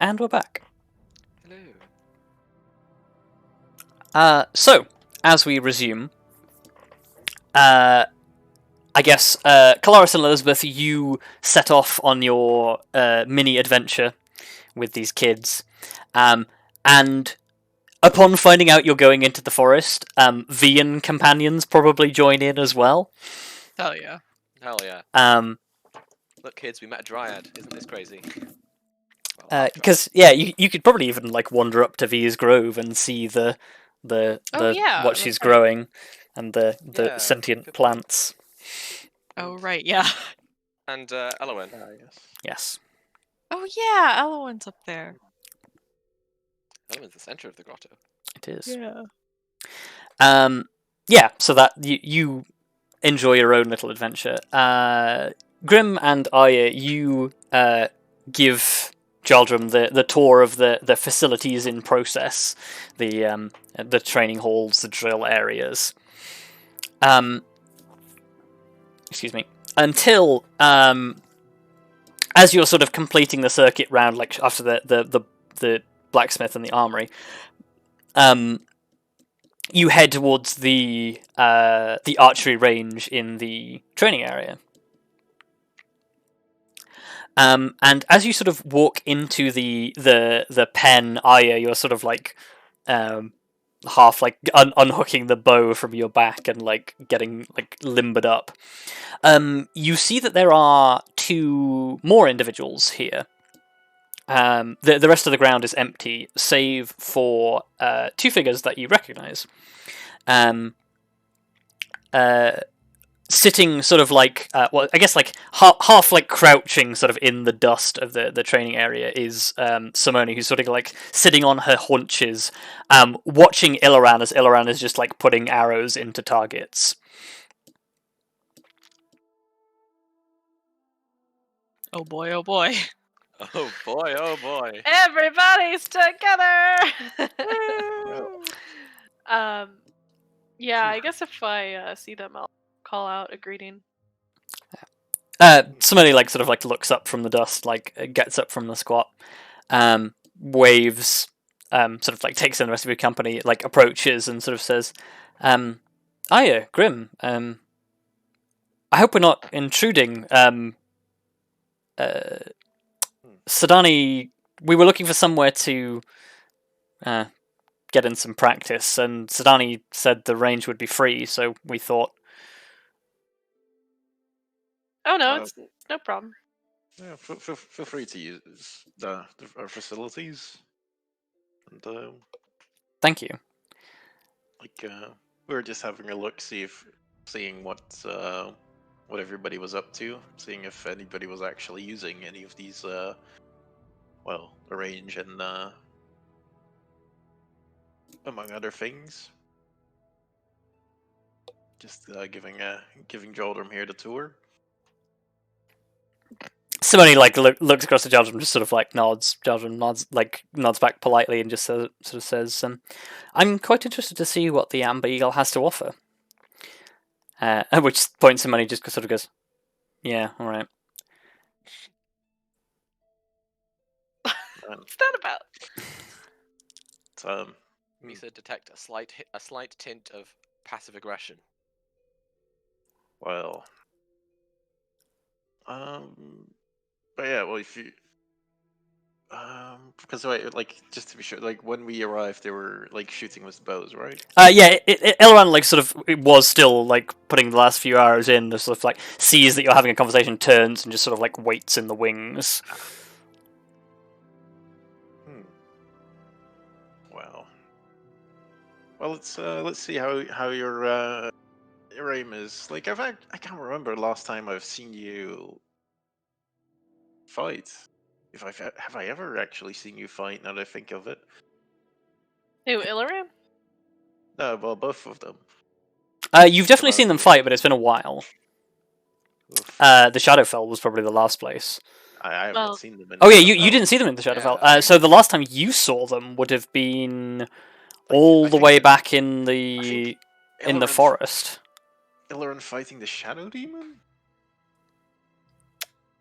And we're back. Hello. So, as we resume, I guess, Kelariis and Elizabeth, you set off on your mini-adventure with these kids, and upon finding out you're going into the forest, Vian companions probably join in as well. Hell yeah. Hell yeah. Look, kids, we met a dryad. Isn't this crazy? Because you could probably even like wander up to Via's grove and see the what she's growing and the sentient plants. Oh right, yeah. And Elowen. Yes. Oh yeah, Elowen's up there. Elowen's the center of the grotto. It is. Yeah. Yeah. So that you enjoy your own little adventure. Grim and Arya, you give Jaldrum the tour of the facilities in process, the training halls, the drill areas. Excuse me. Until as you're sort of completing the circuit round, like after the blacksmith and the armory, you head towards the archery range in the training area. And as you sort of walk into the pen, Arya, you're sort of like half like unhooking the bow from your back and like getting like limbered up. You see that there are two more individuals here. The rest of the ground is empty, save for two figures that you recognise. Sitting sort of like, well, I guess like half like crouching sort of in the dust of the training area is Simone, who's sort of like sitting on her haunches, watching Illaran as Illaran is just like putting arrows into targets. Oh boy, oh boy. Oh boy, oh boy. Everybody's together! Yeah, I guess if I see them, I'll call out a greeting. Simone like sort of like looks up from the dust, like gets up from the squat, waves, sort of like takes in the rest of your company, like approaches and sort of says, "Hiya, Grim. I hope we're not intruding. Sadani, we were looking for somewhere to get in some practice, and Sadani said the range would be free, so we thought." Oh no, it's no problem. Yeah, feel free to use our facilities. And Thank you. like we were just having a look, seeing what everybody was up to, seeing if anybody was actually using any of these well, the range and among other things. Just giving Jaldrum here the tour. Simone like looks across to Jaldrum, just sort of like nods. Jaldrum nods back politely and just sort of says, "I'm quite interested to see what the Amber Eagle has to offer." At which point Simone just sort of goes, "Yeah, all right." What's that about? Misa detect a slight tint of passive aggression. Well, but yeah, well, if you, because like just to be sure, like when we arrived, they were like shooting with bows, right? Yeah, Elrond like sort of was still like putting the last few hours in, just sort of like sees that you're having a conversation, turns and just sort of like waits in the wings. Well, let's see how your aim is. Like I can't remember the last time I've seen you fight. Have I ever actually seen you fight? Now that I think of it. Who, Illaram? No, well, both of them. You've definitely seen them fight, but it's been a while. The Shadowfell was probably the last place. I haven't seen them. Oh yeah, you didn't see them in the Shadowfell. Yeah. So the last time you saw them would have been all the way back in the forest. Illaran fighting the Shadow Demon?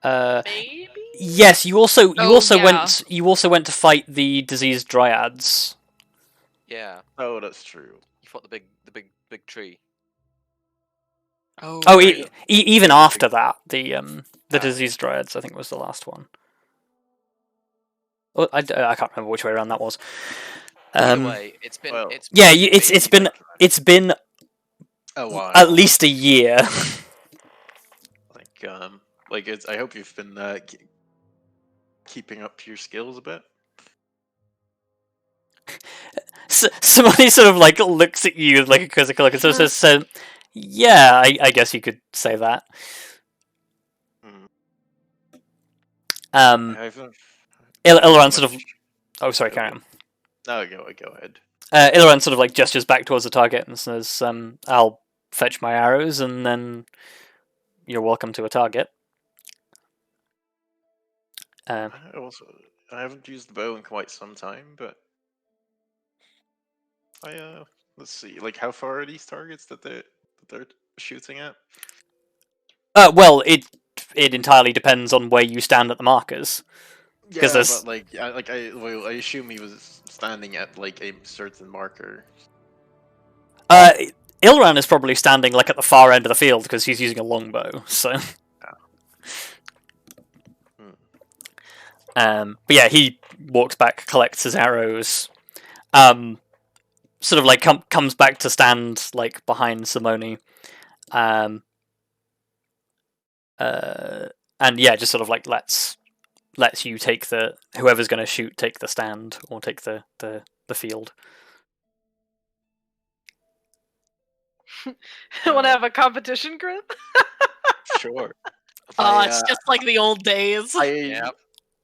Maybe. Yes, you also yeah. went to fight the diseased dryads. Yeah, Oh, that's true. you fought the big tree. Oh, Oh, right. even Yeah, the after big- that, the Ah. diseased dryads I think was the last one. Well, I can't remember which way around that was. Either way, it's been well, Yeah, maybe it's been a while. at least a year. Like it's. I hope you've been keeping up your skills a bit. Somebody sort of like looks at you with like a quizzical look and sort of says, "Yeah, I guess you could say that." Hmm. Um, I haven't. Ilran sort of. Oh, sorry, Okay. carry on. No, go ahead. Ilran sort of like gestures back towards the target and says, "I'll fetch my arrows, and then you're welcome to a target." I haven't used the bow in quite some time, but let's see. Like, how far are these targets that they're shooting at? Well, it entirely depends on where you stand at the markers. Yeah, there's- but I assume he was standing at like a certain marker. Ilran is probably standing like at the far end of the field because he's using a longbow. So, but yeah, he walks back, collects his arrows, sort of like comes back to stand like behind Simone, and yeah, just sort of like lets you take whoever's going to shoot take the stand or take the field. Want to have a competition, Grim? Sure. Oh, it's just like the old days. Yep.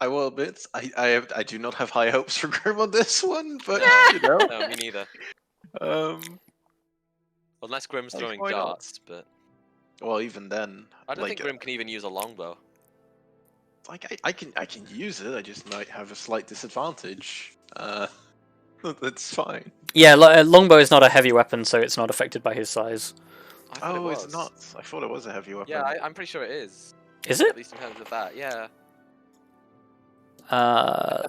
I will admit, I do not have high hopes for Grim on this one, but No. you know. No, me neither. Unless Grim's Like, throwing why not? darts, but Well, even then, I don't like, think Grim can even use a longbow. like I can use it. I just might have a slight disadvantage. That's fine. Yeah, longbow is not a heavy weapon, so it's not affected by his size. I thought it was. It's not. I thought it was a heavy weapon. Yeah, I'm pretty sure it is. Is it? At least in terms of that, yeah.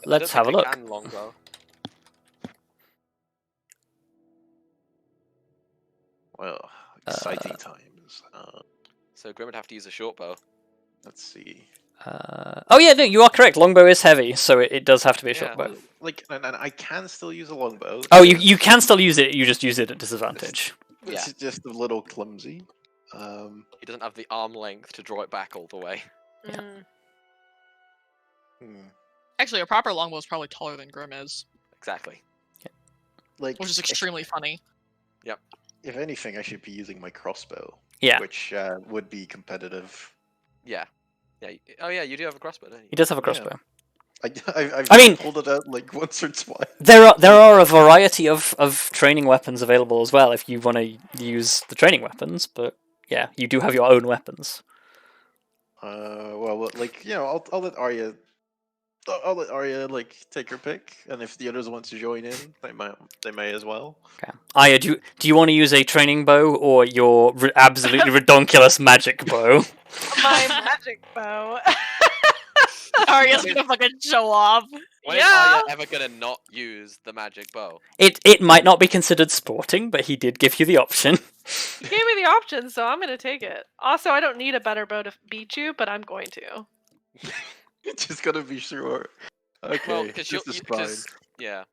Let's have a look. Can longbow. Well, exciting times. So Grim would have to use a short bow. Let's see. Oh yeah, no, you are correct. Longbow is heavy, so it does have to be a short Yeah. bow. Like, and I can still use a longbow. Oh, you can still use it. You just use it at disadvantage. It's Yeah. just a little clumsy. He doesn't have the arm length to draw it back all the way. Yeah. Actually, a proper longbow is probably taller than Grim is, Exactly. Like, which is extremely funny. if anything, I should be using my crossbow. Yeah. Which would be competitive. Yeah. Yeah. Oh yeah, you do have a crossbow, don't you? He does have a crossbow. I've I mean- pulled it out like once or twice. There are a variety of training weapons available as well if you want to use the training weapons, but yeah, you do have your own weapons. Well, like, you know, I'll let Arya. I'll let Arya like take her pick, and if the others want to join in, they may as well. Okay. Aya, do you want to use a training bow or your absolutely redonkulous magic bow? My magic bow. Arya's gonna fucking show off. When is Yeah. Arya ever gonna not use the magic bow? It might not be considered sporting, but he did give you the option. You gave me the option, so I'm gonna take it. Also, I don't need a better bow to beat you, but I'm going to. Just gotta be sure. Okay, Well, because this is fine. yeah,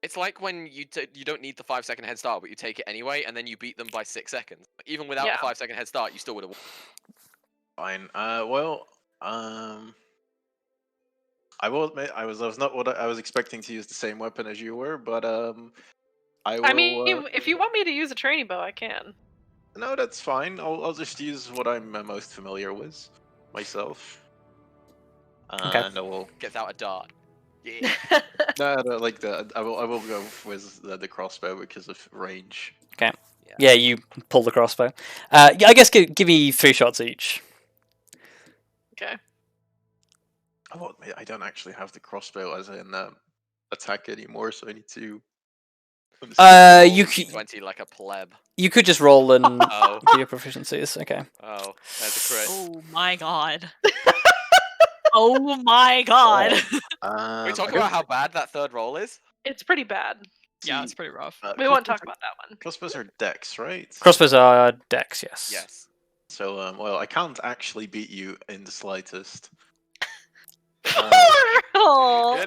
it's like when you don't need the 5-second head start, but you take it anyway, and then you beat them by 6 seconds. Even without Yeah. the 5-second head start, you still would have won. Fine. Well, I will admit I was not what I was expecting to use the same weapon as you were, but I will. I mean, if you want me to use a training bow, I can. No, that's fine. I'll just use what I'm most familiar with myself. Okay. And I will. Gets out a dart. Yeah. No, like I will go with the crossbow because of range. Yeah, you pull the crossbow. Yeah, I guess give me 3 shots each. Okay. Oh, I don't actually have the crossbow as an attack anymore, so I need to. You 20 like a pleb. you could just roll and Oh, do your proficiencies. Okay. oh, there's a crit. Oh my god. Oh my god. We talk about how bad that third roll is. It's pretty bad. Yeah, it's pretty rough. We won't talk about that one. Crossbows are dex, right? Crossbows are dex, yes. Yes. So, well, I can't actually beat you in the slightest. Oh, Yeah,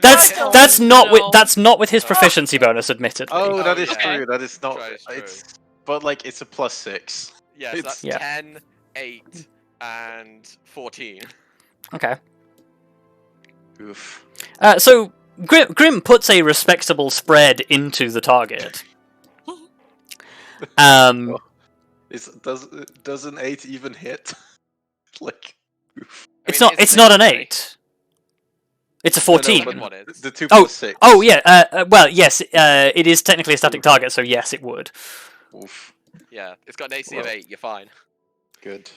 That's not with no. his proficiency bonus, admittedly. Oh, that Oh, is yeah. true. That is not. That is true. It's but like it's a +6. Yes, It's- that's Yeah. 10, 8, and 14. Okay. Oof. So Grim puts a respectable spread into the target. Does an 8 even hit? Like, oof. It's not an 8. It's a 14. second one is. The 2 Oh, plus 6. Oh yeah. Well, yes. It is technically a static target, so yes, it would. Oof. Yeah, it's got an AC of Well. 8. You're fine. Good.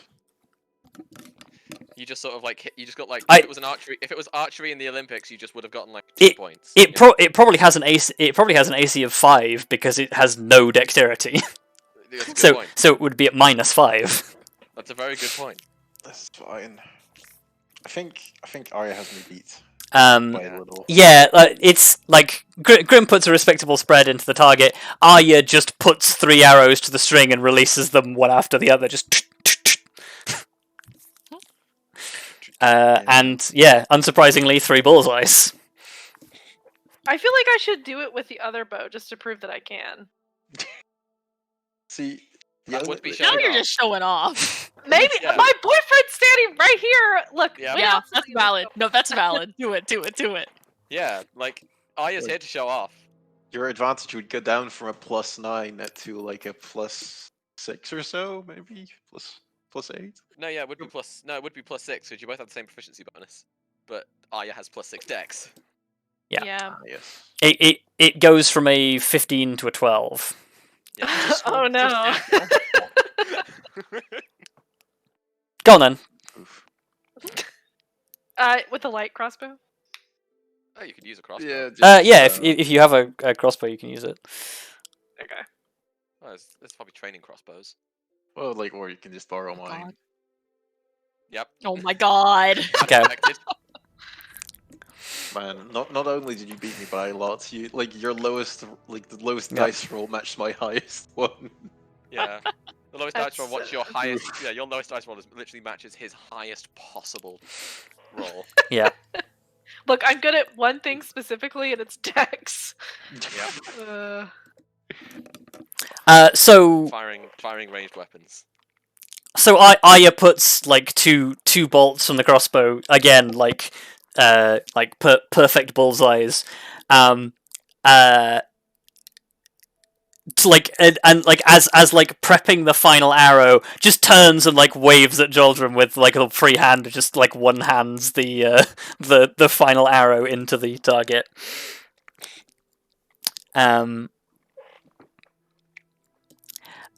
You just sort of like you just got like I- if it was archery in the Olympics, you just would have gotten like 2 points. It probably has an AC. It probably has an AC of 5 because it has no dexterity. That's a good so point. so it would be at -5. That's a very good point. That's fine. I think Arya has me beat Yeah. by a little. It's like Grim puts a respectable spread into the target. Arya just puts 3 arrows to the string and releases them one after the other. Just. And yeah, unsurprisingly, 3 bullseyes. I feel like I should do it with the other bow just to prove that I can. See, the That other- would be Now showing you're off. just showing off. Maybe Yeah. my boyfriend's standing right here. Look, Yeah. wait, Yeah, I'll that's tell you valid. this. No, that's valid. Do it. Yeah, like Arya's here to show off. your advantage would go down from a +9 to like a +6 or so, maybe +8. No, yeah, it would be plus. No, it would be +6 because you both have the same proficiency bonus. But Arya has +6 dex. Yeah. Yeah. Yes. It goes from a 15 to a 12. Yeah. Oh no. Go on then. Oof. With the light crossbow. Oh, you could use a crossbow. Yeah. Yeah. If you have a crossbow, you can use it. Okay. Oh, there's probably training crossbows. Well, like, or you can just borrow Oh, mine. God. Yep. Oh my god. Okay. Unexpected. Man, not only did you beat me by a lot, you like your lowest, like the lowest Yep. dice roll matched my highest one. Yeah. The lowest dice roll. That's, What's your highest? Yeah, your lowest dice roll is literally matches his highest possible roll. Yeah. Look, I'm good at one thing specifically, and it's dex. Yeah. So Firing ranged weapons. Arya puts like two bolts from the crossbow again, like perfect bullseyes. To, like and like as like prepping the final arrow, just turns and like waves at Joldrum with like a free hand, just like one hands the final arrow into the target.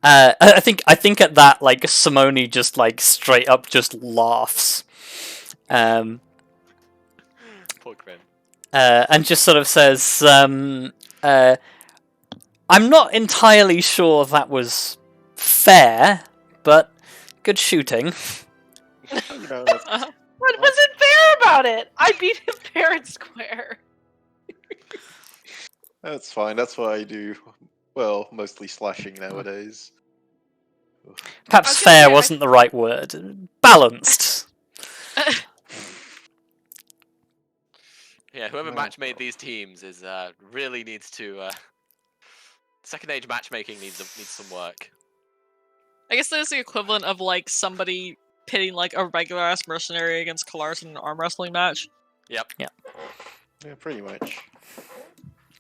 I think at that, like, Simone just like straight up just laughs, Poor Grim. and just sort of says, "I'm not entirely sure that was fair, but good shooting." You know, that's- What wasn't fair about it? I beat him fair and square. That's fine. That's what I do. Well, mostly slashing nowadays. Perhaps I was gonna fair say, I- wasn't the right word. Balanced. Yeah, whoever No. match made these teams is really needs to. Second age matchmaking needs some work. I guess there's the equivalent of like somebody pitting like a regular ass mercenary against Kelariis in an arm wrestling match. Yep. Yeah, pretty much.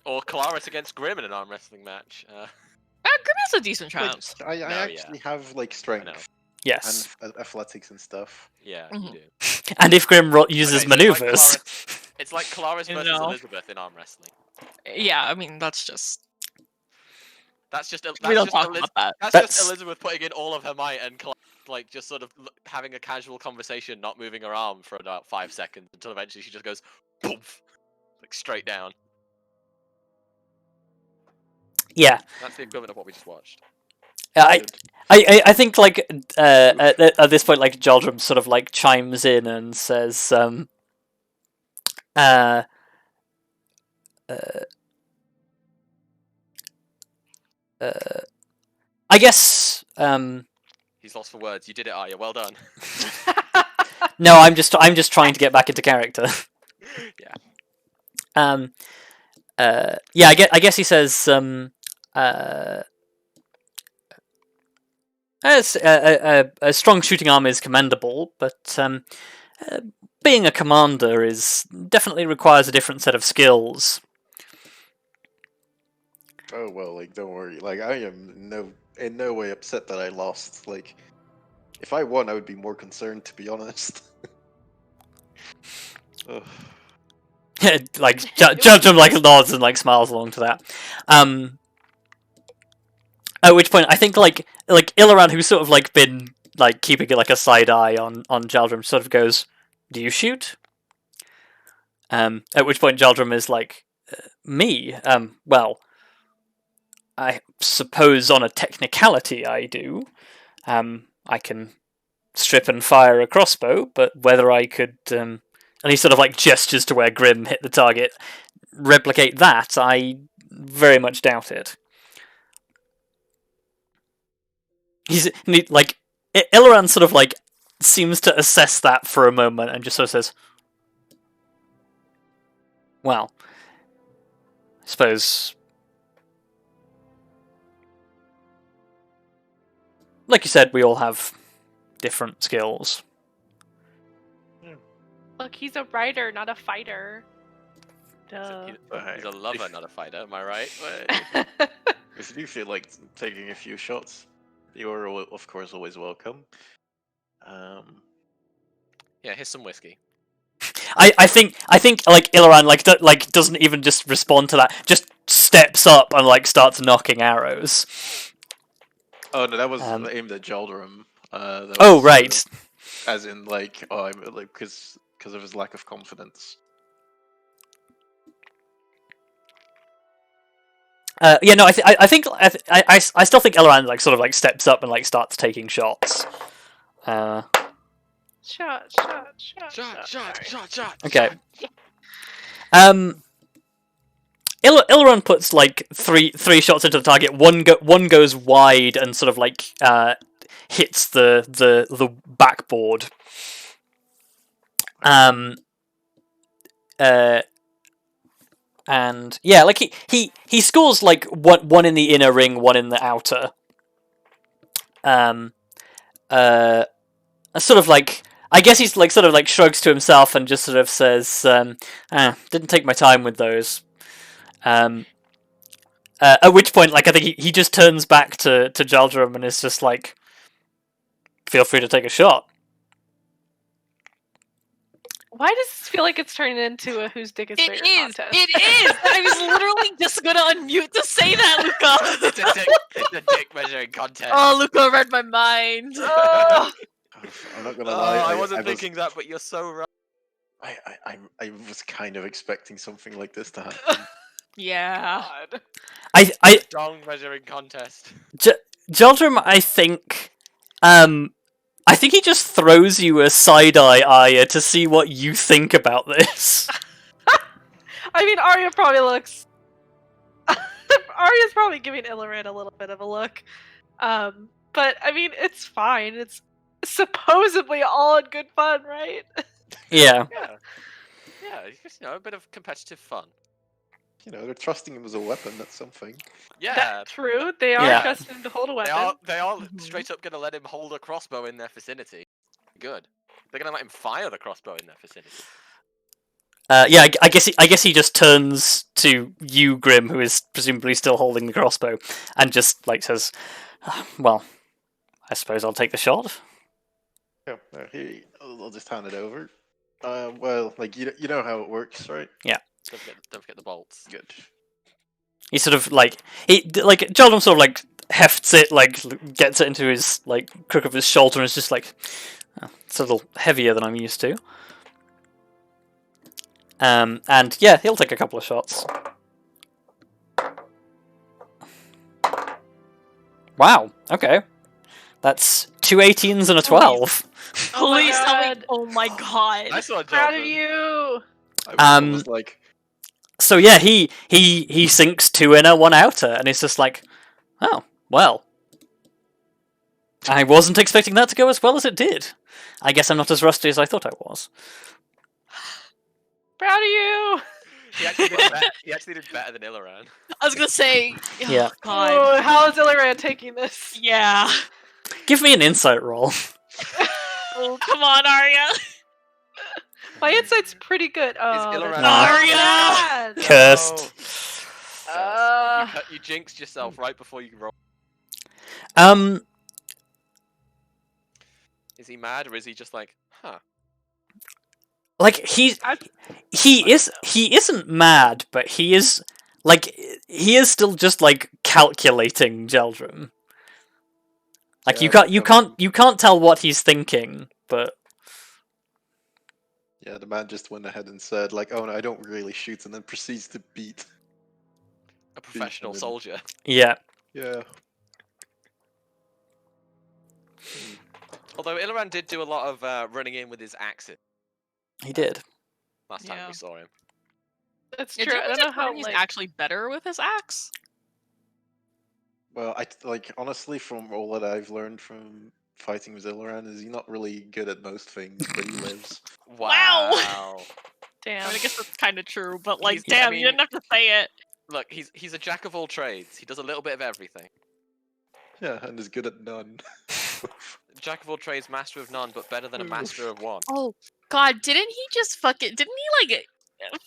Or Kelariis against Grim in an arm wrestling match. Grim has a decent Like, chance. I No, actually have like know. strength Yes. and athletics and stuff. Yeah, Mhm. you do. And if Grim uses Okay, so maneuvers, It's like Kelariis You versus know. Elizabeth in arm wrestling. Yeah, I mean that's just That's just we don't talk about that. That's That's- just Elizabeth putting in all of her might and like just sort of having a casual conversation, not moving her arm for about 5 seconds until eventually she just goes poof, like straight down. yeah. That's the equivalent of what we just watched. I think like at this point, like Joldrum sort of like chimes in and says, uh, I guess He's lost for words. You did it, Arya. Well done. no, I'm just trying to get back into character. Yeah. Yeah, I guess he says a strong shooting arm is commendable, but being a commander is definitely requires a different set of skills. Oh well, like don't worry. Like I am in no way upset that I lost. Like if I won, I would be more concerned, to be honest. Ugh. Like Judgem like nods and like smiles along to that. At which point I think like Ilaran, who's sort of like been like keeping like a side eye on Jaldrum, sort of goes, "Do you shoot?" At which point Jaldrum is like, "Me? Well, I suppose on a technicality I do. I can strip and fire a crossbow, but whether I could, and he sort of like gestures to where Grim hit the target, replicate that, I very much doubt it." Like, Ilaran sort of like seems to assess that for a moment and just sort of says, "Well, I suppose, like you said, we all have different skills." Look, he's a writer, not a fighter. Duh. He's a lover, not a fighter. Am I right? If you feel like taking a few shots, you are of course always welcome. Yeah, here's some whiskey. I think like Ilaran like doesn't even just respond to that, just steps up and like starts knocking arrows. Oh no, that was aimed at Jaldrum. Oh right. As in like, oh, I'm like because of his lack of confidence. Yeah, no, I think I still think Ilaran like sort of like steps up and like starts taking shots. Shot. Okay. Ilaran puts like three shots into the target. One goes wide and sort of like hits the backboard. And yeah, like he scores like one in the inner ring, one in the outer. Sort of like, I guess he's like sort of like shrugs to himself and just sort of says, "Didn't take my time with those." At which point, like I think he just turns back to Jaldrum and is just like, "Feel free to take a shot." Why does this feel like it's turning into a whose dick is bigger contest? It is! I was literally just gonna unmute to say that, Luka! It's a dick measuring contest. Oh, Luka read my mind. I'm not gonna lie. I wasn't thinking that, but you're so right. I was kind of expecting something like this to happen. Yeah. God. I Strong measuring contest. Jaldrum, I think he just throws you a side eye, Arya, to see what you think about this. I mean, Arya probably looks. Arya's probably giving Ilaran a little bit of a look. But I mean, it's fine. It's supposedly all in good fun, right? Yeah. Yeah, just, a bit of competitive fun. They're trusting him as a weapon. That's something. Yeah, That's true. They are Yeah. trusting him to hold a weapon. they are straight up gonna let him hold a crossbow in their vicinity. Good. They're gonna let him fire the crossbow in their vicinity. Yeah, I guess he just turns to you, Grim, who is presumably still holding the crossbow, and just like says, "Well, I suppose I'll take the shot." Yeah, here, I'll just hand it over. Well, like you know how it works, right? Yeah. Don't forget the bolts. Good. He sort of like Jaldrum sort of like hefts it, like gets it into his like crook of his shoulder, and is just like, "Oh, it's a little heavier than I'm used to." And yeah, he'll take a couple of shots. Wow. Okay. That's 2 18s and a 12. Please tell me. God. Oh my god. Nice one, Proud of Jonathan. you. was like, So yeah, he sinks 2 inner, 1 outer, and it's just like, oh well. I wasn't expecting that to go as well as it did. I guess I'm not as rusty as I thought I was. Proud of you. He actually did better than Illiran. I was gonna say, Yeah. oh god, Ooh, how is Illiran taking this? yeah. Give me an insight roll. Oh, come on, Arya. My insight's pretty good. Oh, Illiran that's Arya! bad. Cursed. You jinxed yourself right before you roll. Is he mad or is he just like, huh? Like he isn't mad, but he is still just like calculating Geldrum. Like Yeah, you can't tell what he's thinking, but yeah, the man just went ahead and said, like, oh no, I don't really shoot, and then proceeds to beat. A professional soldier. yeah. Yeah. Although Illiran did do a lot of running in with his axes He did. last time Yeah. we saw him. That's Yeah, true. I don't know how he's like actually better with his axe. Well, honestly, from all that I've learned from fighting with Illiran, is he's not really good at most things, but he lives. Wow. damn. I mean, I guess that's kind of true, but like, He's- I damn, mean- you didn't have to say it. Look, he's a jack of all trades. He does a little bit of everything. Yeah, and is good at none. Jack of all trades, master of none, but better than a master of one. Oh god, didn't he like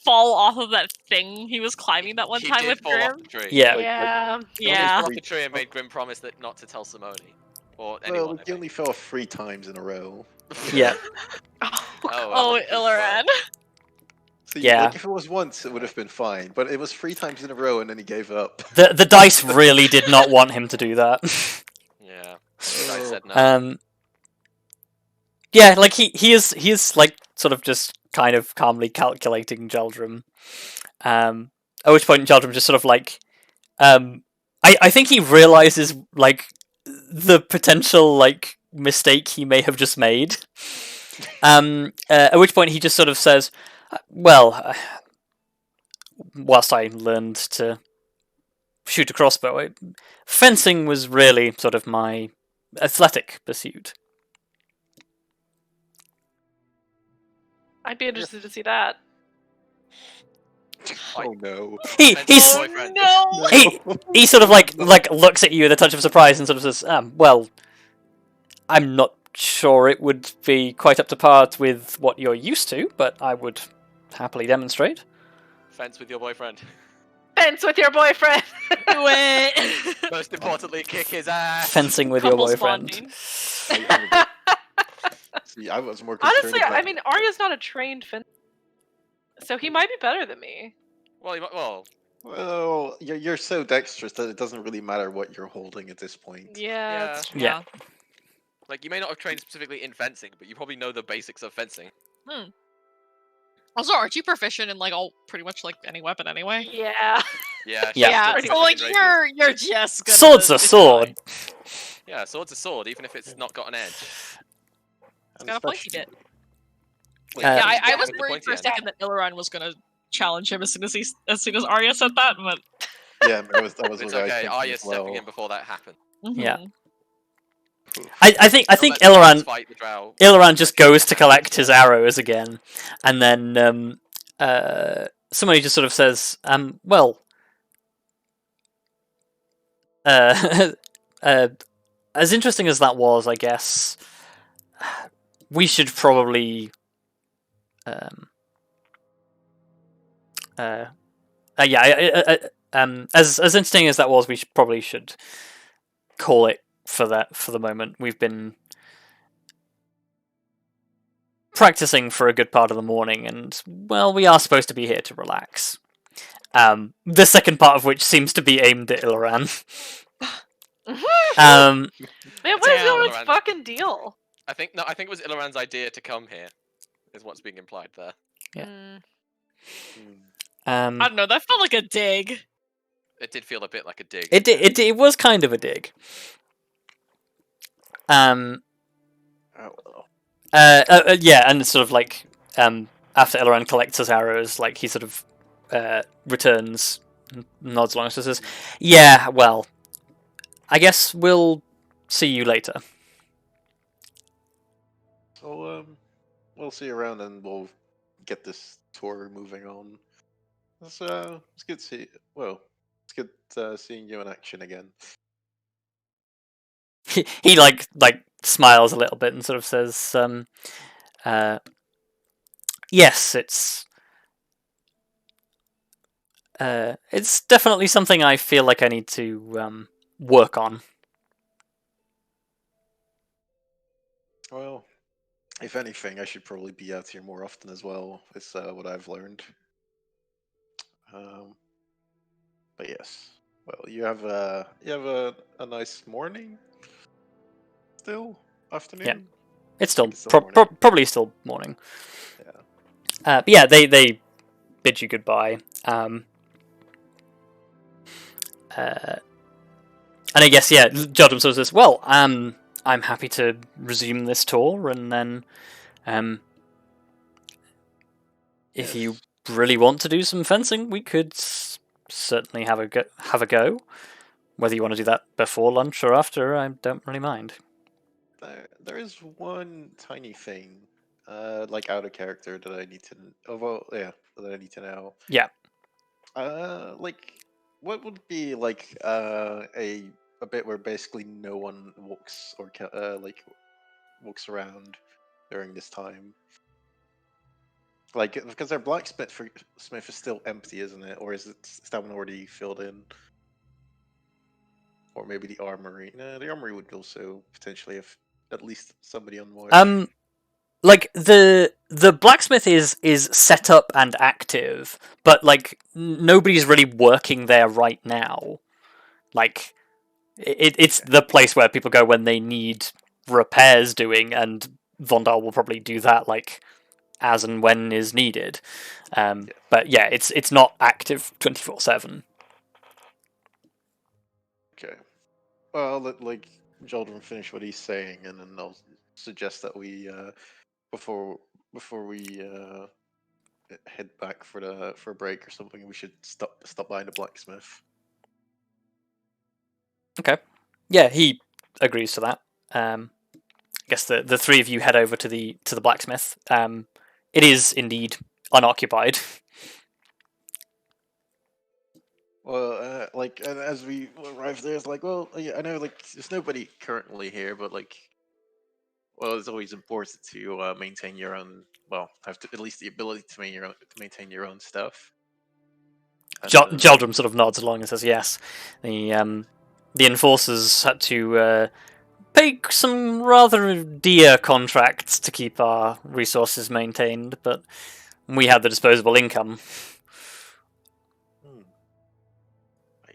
fall off of that thing he was climbing that one He time did with fall off Grim? the tree. Yeah. Yeah. He Yeah. fell off the tree and made Grim promise that not to tell Simone or anyone. Well, he only fell 3 times in a row. Yeah. Oh, Illiran. See, Yeah. like, if it was once, it would have been fine, but it was 3 times in a row, and then he gave up. The dice really did not want him to do that. Yeah. I said no. Yeah, like he is like sort of just kind of calmly calculating Geldrum. At which point Geldrum just sort of like I think he realizes like the potential like mistake he may have just made. At which point he just sort of says, well, whilst I learned to shoot a crossbow, fencing was really sort of my athletic pursuit. I'd be interested to see that. Oh no. He's Oh boyfriend. no! he sort of like looks at you with a touch of surprise and sort of says, well, I'm not sure it would be quite up to par with what you're used to, but I would happily demonstrate. Fence with your boyfriend. Fence with your boyfriend. Do it! Most importantly, kick his ass. Fencing with your Couples boyfriend. bonding. See, I was more concerned Honestly, about... I mean, Arya's not a trained fence, so he might be better than me. Well, Well, you're so dexterous that it doesn't really matter what you're holding at this point. Yeah. yeah. Yeah. Like you may not have trained specifically in fencing, but you probably know the basics of fencing. Also, aren't you proficient in like pretty much like any weapon anyway? Yeah. Yeah. she's Yeah. still Yeah, so like proficient in rapiers. you're just gonna. Sword's a it's sword. fine. Yeah, sword's a sword, even if it's not got an edge. It's got a pointy bit. Wait, Yeah, I yeah, was with the worried pointy for a end. second that Illiran was gonna challenge him as soon as Arya said that, but Yeah, that was It's what I was okay. thinking Arya's as well. stepping in before that happened. Yeah. mhm. I think Don't let the Illiran dogs fight the drow. Illiran just goes to collect his arrows again, and then somebody just sort of says, well, as interesting as that was, I guess we should probably as interesting as that was, we probably should call it for the moment. We've been practicing for a good part of the morning, and well, we are supposed to be here to relax. The second part of which seems to be aimed at Illiran. Man, what is Damn. Illiran's Illiran. fucking deal? I think it was Illiran's idea to come here. Is what's being implied there. Yeah. Mm. I don't know. That felt like a dig. It did feel a bit like a dig. It was kind of a dig. Oh, well. Yeah, and sort of like after Iloran collects his arrows, like he sort of returns, nods along, and says, "Yeah, well, I guess we'll see you later." So we'll see you around and we'll get this tour moving on. It's good to see. Well, it's good seeing you in action again. He like smiles a little bit and sort of says, "Yes, it's definitely something I feel like I need to work on." Well, if anything, I should probably be out here more often as well. Is what I've learned. Um, but yes. Well, you have a nice morning. Still afternoon. It's I still think it's still morning. probably still morning. Yeah. But yeah, they bid you goodbye. And I guess Jodham sort of says, "Well, I'm happy to resume this tour, and then if Yes. you really want to do some fencing, we could certainly have a go. Whether you want to do that before lunch or after, I don't really mind." There is one tiny thing, like out of character that I need to. Oh well, yeah, that I need to know. Yeah. Like, what would be like a bit where basically no one walks or like walks around during this time? Like, because our Smith is still empty, isn't it? Or is that one already filled in? Or maybe the armory. No, the armory would also potentially have at least somebody on watch. Like the blacksmith is set up and active, but like nobody's really working there right now. Like it's the place where people go when they need repairs doing, and Vondal will probably do that like as and when is needed. But yeah, it's not active 24/7. Okay. Well, let like Jaldrin finish what he's saying, and then I'll suggest that we before we head back for a break or something, we should stop by the blacksmith. Okay. Yeah, he agrees to that. I guess the three of you head over to the blacksmith. It is indeed unoccupied. Well, like as we arrive there, it's like, well, yeah, I know like there's nobody currently here, but like, well, it's always important to maintain your own. Well, have at least the ability to maintain your own stuff. Jaldrum sort of nods along and says, "Yes, the enforcers had to pay some rather dear contracts to keep our resources maintained, but we had the disposable income."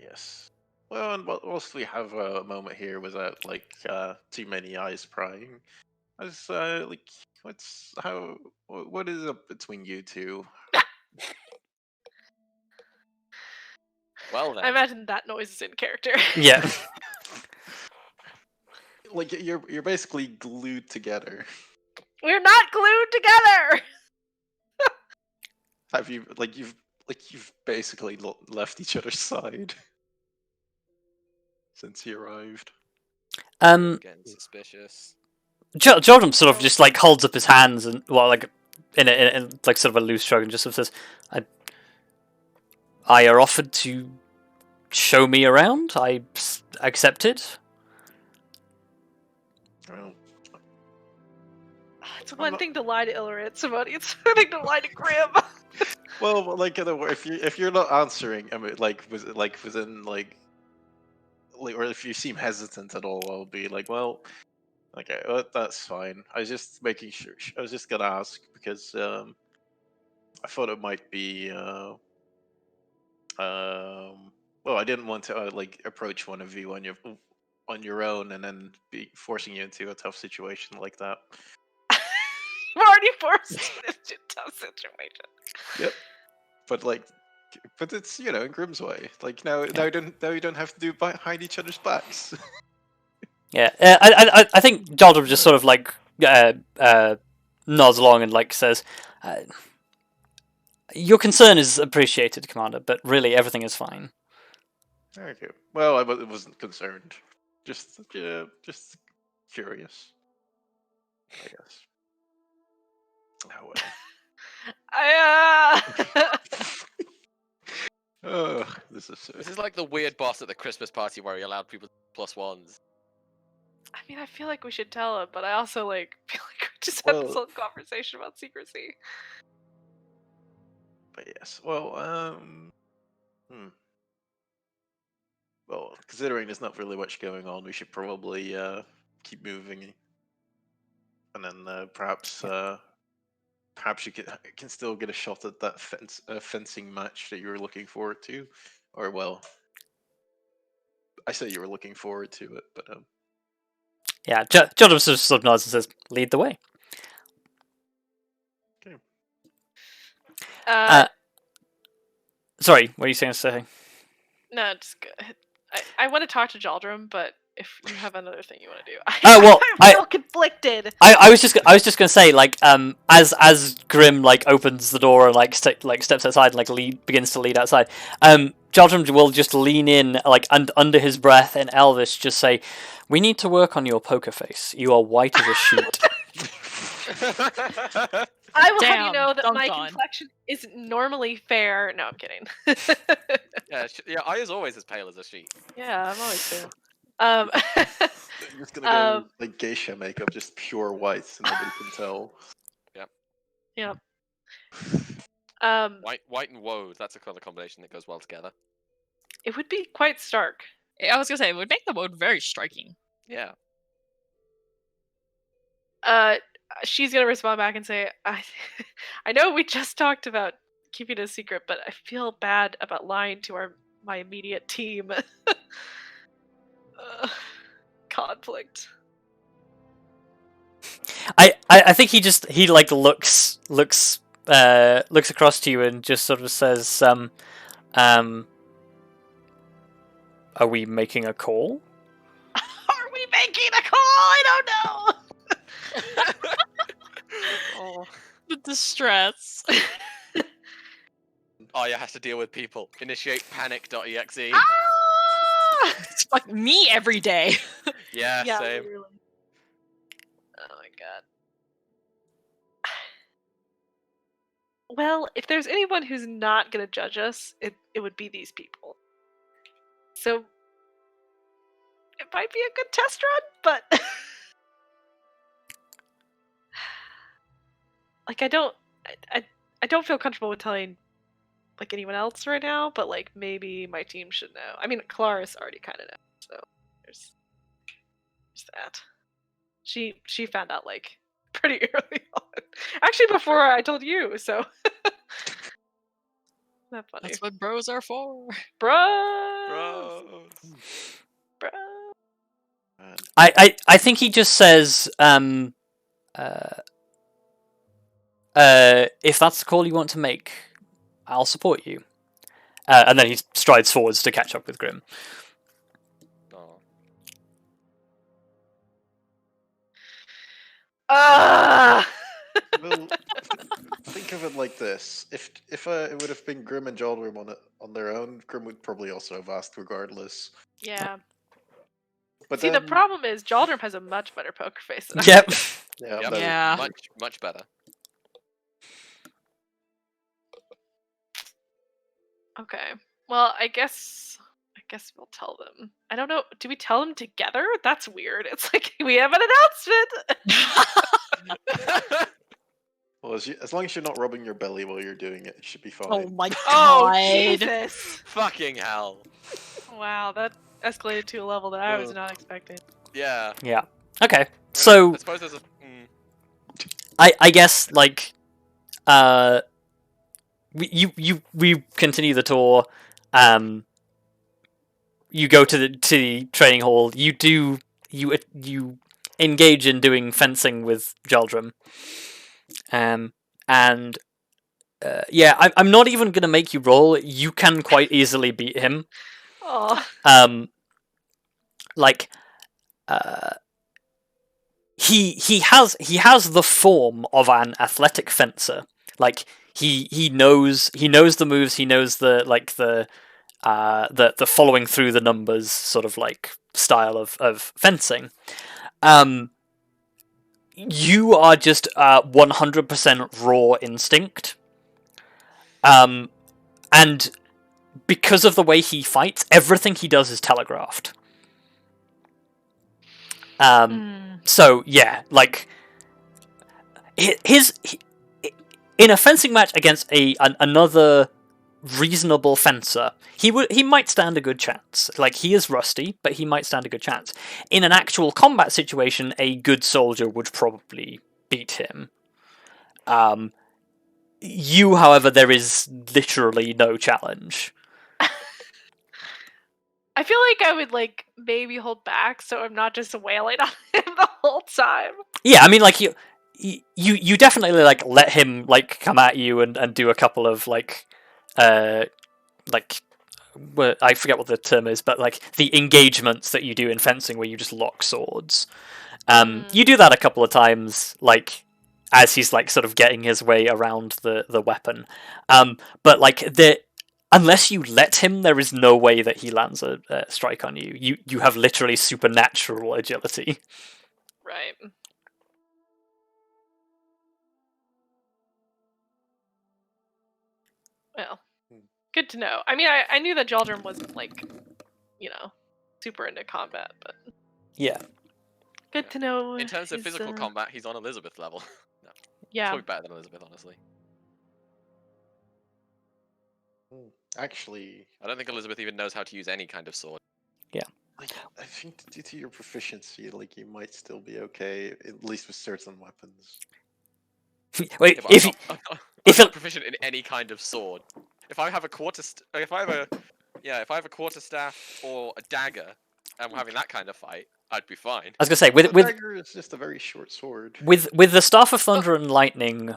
Yes. Well, and whilst we have a moment here without like too many eyes prying, I was like, what is up between you two? Well then. I imagine that noise is in character. Yeah. Like you're basically glued together. We're not glued together. Have you you've basically left each other's side since he arrived? Getting suspicious. Jaldrum sort of just like holds up his hands and like in like sort of a loose shrug and just sort of says, "I are offered to show me around. I accepted." Well, It's one thing to lie to Illyria, somebody. It's another thing to lie to Grim. well, like if you're not answering, I mean, within or if you seem hesitant at all, I'll be like, well, okay, well, that's fine. I was just making sure. I was just gonna ask because I thought it might be. Well, I didn't want to like approach one of you on your own and then be forcing you into a tough situation like that. You've already forced me into a tough situation. Yep. But it's in Grimm's way. Like now you don't have to do behind each other's backs. Yeah, I think Jaldrum just sort of like nods along and like says, Your concern is appreciated, Commander, but really everything is fine. Okay. Well, I wasn't concerned. Just curious. I guess. Oh well. Oh, this is so. This is like the weird boss at the Christmas party where he allowed people +1s. I mean, I feel like we should tell him, but I also feel like we just had this Well- whole conversation about secrecy. But yes. Well, Well, considering there's not really much going on, we should probably keep moving, and then perhaps you can still get a shot at that fencing match that you were looking forward to, or well, I say you were looking forward to it, but Yeah, Jordan sort of nods and says, "Lead the way." Sorry, what are you saying? No, just go ahead. I want to talk to Jaldrum, but if you have another thing you want to do, well, I'm real conflicted. I was just gonna say, like, as Grim opens the door and steps outside and begins to lead outside, Jaldrum will just lean in and under his breath in Elvish just say, "We need to work on your poker face. You are white as a sheet." I will have Damn, you know that my dunked on. complexion is normally fair. No, I'm kidding. Yeah, Arya's always as pale as a sheet. Yeah, I'm always fair. I'm just gonna go like geisha makeup, just pure white, so nobody can tell. Yep. White and woad, that's a color combination that goes well together. It would be quite stark. I was gonna say it would make the mode very striking. Yeah. She's gonna respond back and say, I know we just talked about keeping it a secret, but I feel bad about lying to my immediate team." Conflict. I think he looks across to you and just sort of says, "Are we making a call?" Are we making a call? I don't know. Oh. The distress. Arya has to deal with people. Initiate panic.exe. Ah! It's like me every day. Yeah, Yeah, same. literally. Oh my god. Well, if there's anyone who's not gonna judge us, it would be these people. So it might be a good test run, but I don't feel comfortable with telling anyone else right now, but maybe my team should know. I mean, Kelariis already kind of knows, so there's that. She found out pretty early on, actually before I told you. So not funny, That's what bros are for. bro. Bros. Man. I think he just says, "If that's the call you want to make, I'll support you." And then he strides forwards to catch up with Grim. Oh. Well, think of it like this: if it would have been Grim and Jaldrum on their own, Grim would probably also have asked regardless. Yeah. But See, then, the problem is Jaldrum has a much better poker face than I Yep. do. yeah, Yep. that- Yeah. Much better. Okay. Well, I guess we'll tell them. I don't know. Do we tell them together? That's weird. It's like we have an announcement. well, as long as you're not rubbing your belly while you're doing it, it should be fine. Oh my god. Oh Jesus! Fucking hell. Wow, that escalated to a level that I was not expecting. Yeah. Yeah. Okay. So I suppose there's a. I guess we continue the tour. You go to the training hall. You engage in doing fencing with Jaldrum. And yeah, I'm not even gonna make you roll. You can quite easily beat him. Oh, He has the form of an athletic fencer. he knows the moves. He knows the following through the numbers sort of like style of fencing. You are just 100% raw instinct. And because of the way he fights, everything he does is telegraphed. So yeah, like his in a fencing match against another reasonable fencer, he might stand a good chance. Like, he is rusty, but he might stand a good chance. In an actual combat situation, a good soldier would probably beat him. You, however, there is literally no challenge. I feel like I would like maybe hold back so I'm not just wailing on him the whole time. Yeah, I mean, like, you definitely like let him like come at you and do a couple of like well, I forget what the term is, but like the engagements that you do in fencing where you just lock swords. You do that a couple of times, like as he's like sort of getting his way around the weapon. But like unless you let him, there is no way that he lands a strike on you. You have literally supernatural agility. Right. Well, good to know. I mean, I knew that Jaldrum wasn't like, super into combat, but Yeah. good to know. In terms of physical combat, he's on Elizabeth level. No, Yeah. probably better than Elizabeth, honestly. Actually, I don't think Elizabeth even knows how to use any kind of sword. like, I think due to your proficiency, like, you might still be okay, at least with certain weapons. Wait, Yeah, but if I'm not proficient in any kind of sword. If I have a if I have a quarterstaff or a dagger, and we're having that kind of fight, I'd be fine. I was gonna say The with dagger is just a very short sword. with the Staff of Thunder and Lightning,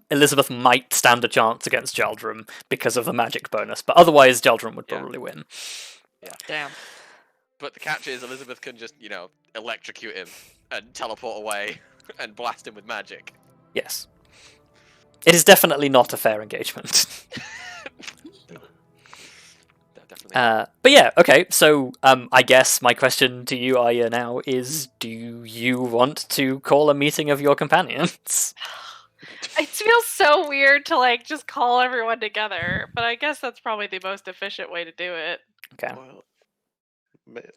Elizabeth might stand a chance against Jaldrum because of the magic bonus, but otherwise Jaldrum would probably win. Yeah. Damn. But the catch is Elizabeth can just, electrocute him and teleport away and blast him with magic. Yes. It is definitely not a fair engagement. No, definitely. But yeah, okay, so I guess my question to you, Arya, now is, do you want to call a meeting of your companions? It feels so weird to like just call everyone together, but I guess that's probably the most efficient way to do it. Okay. Well,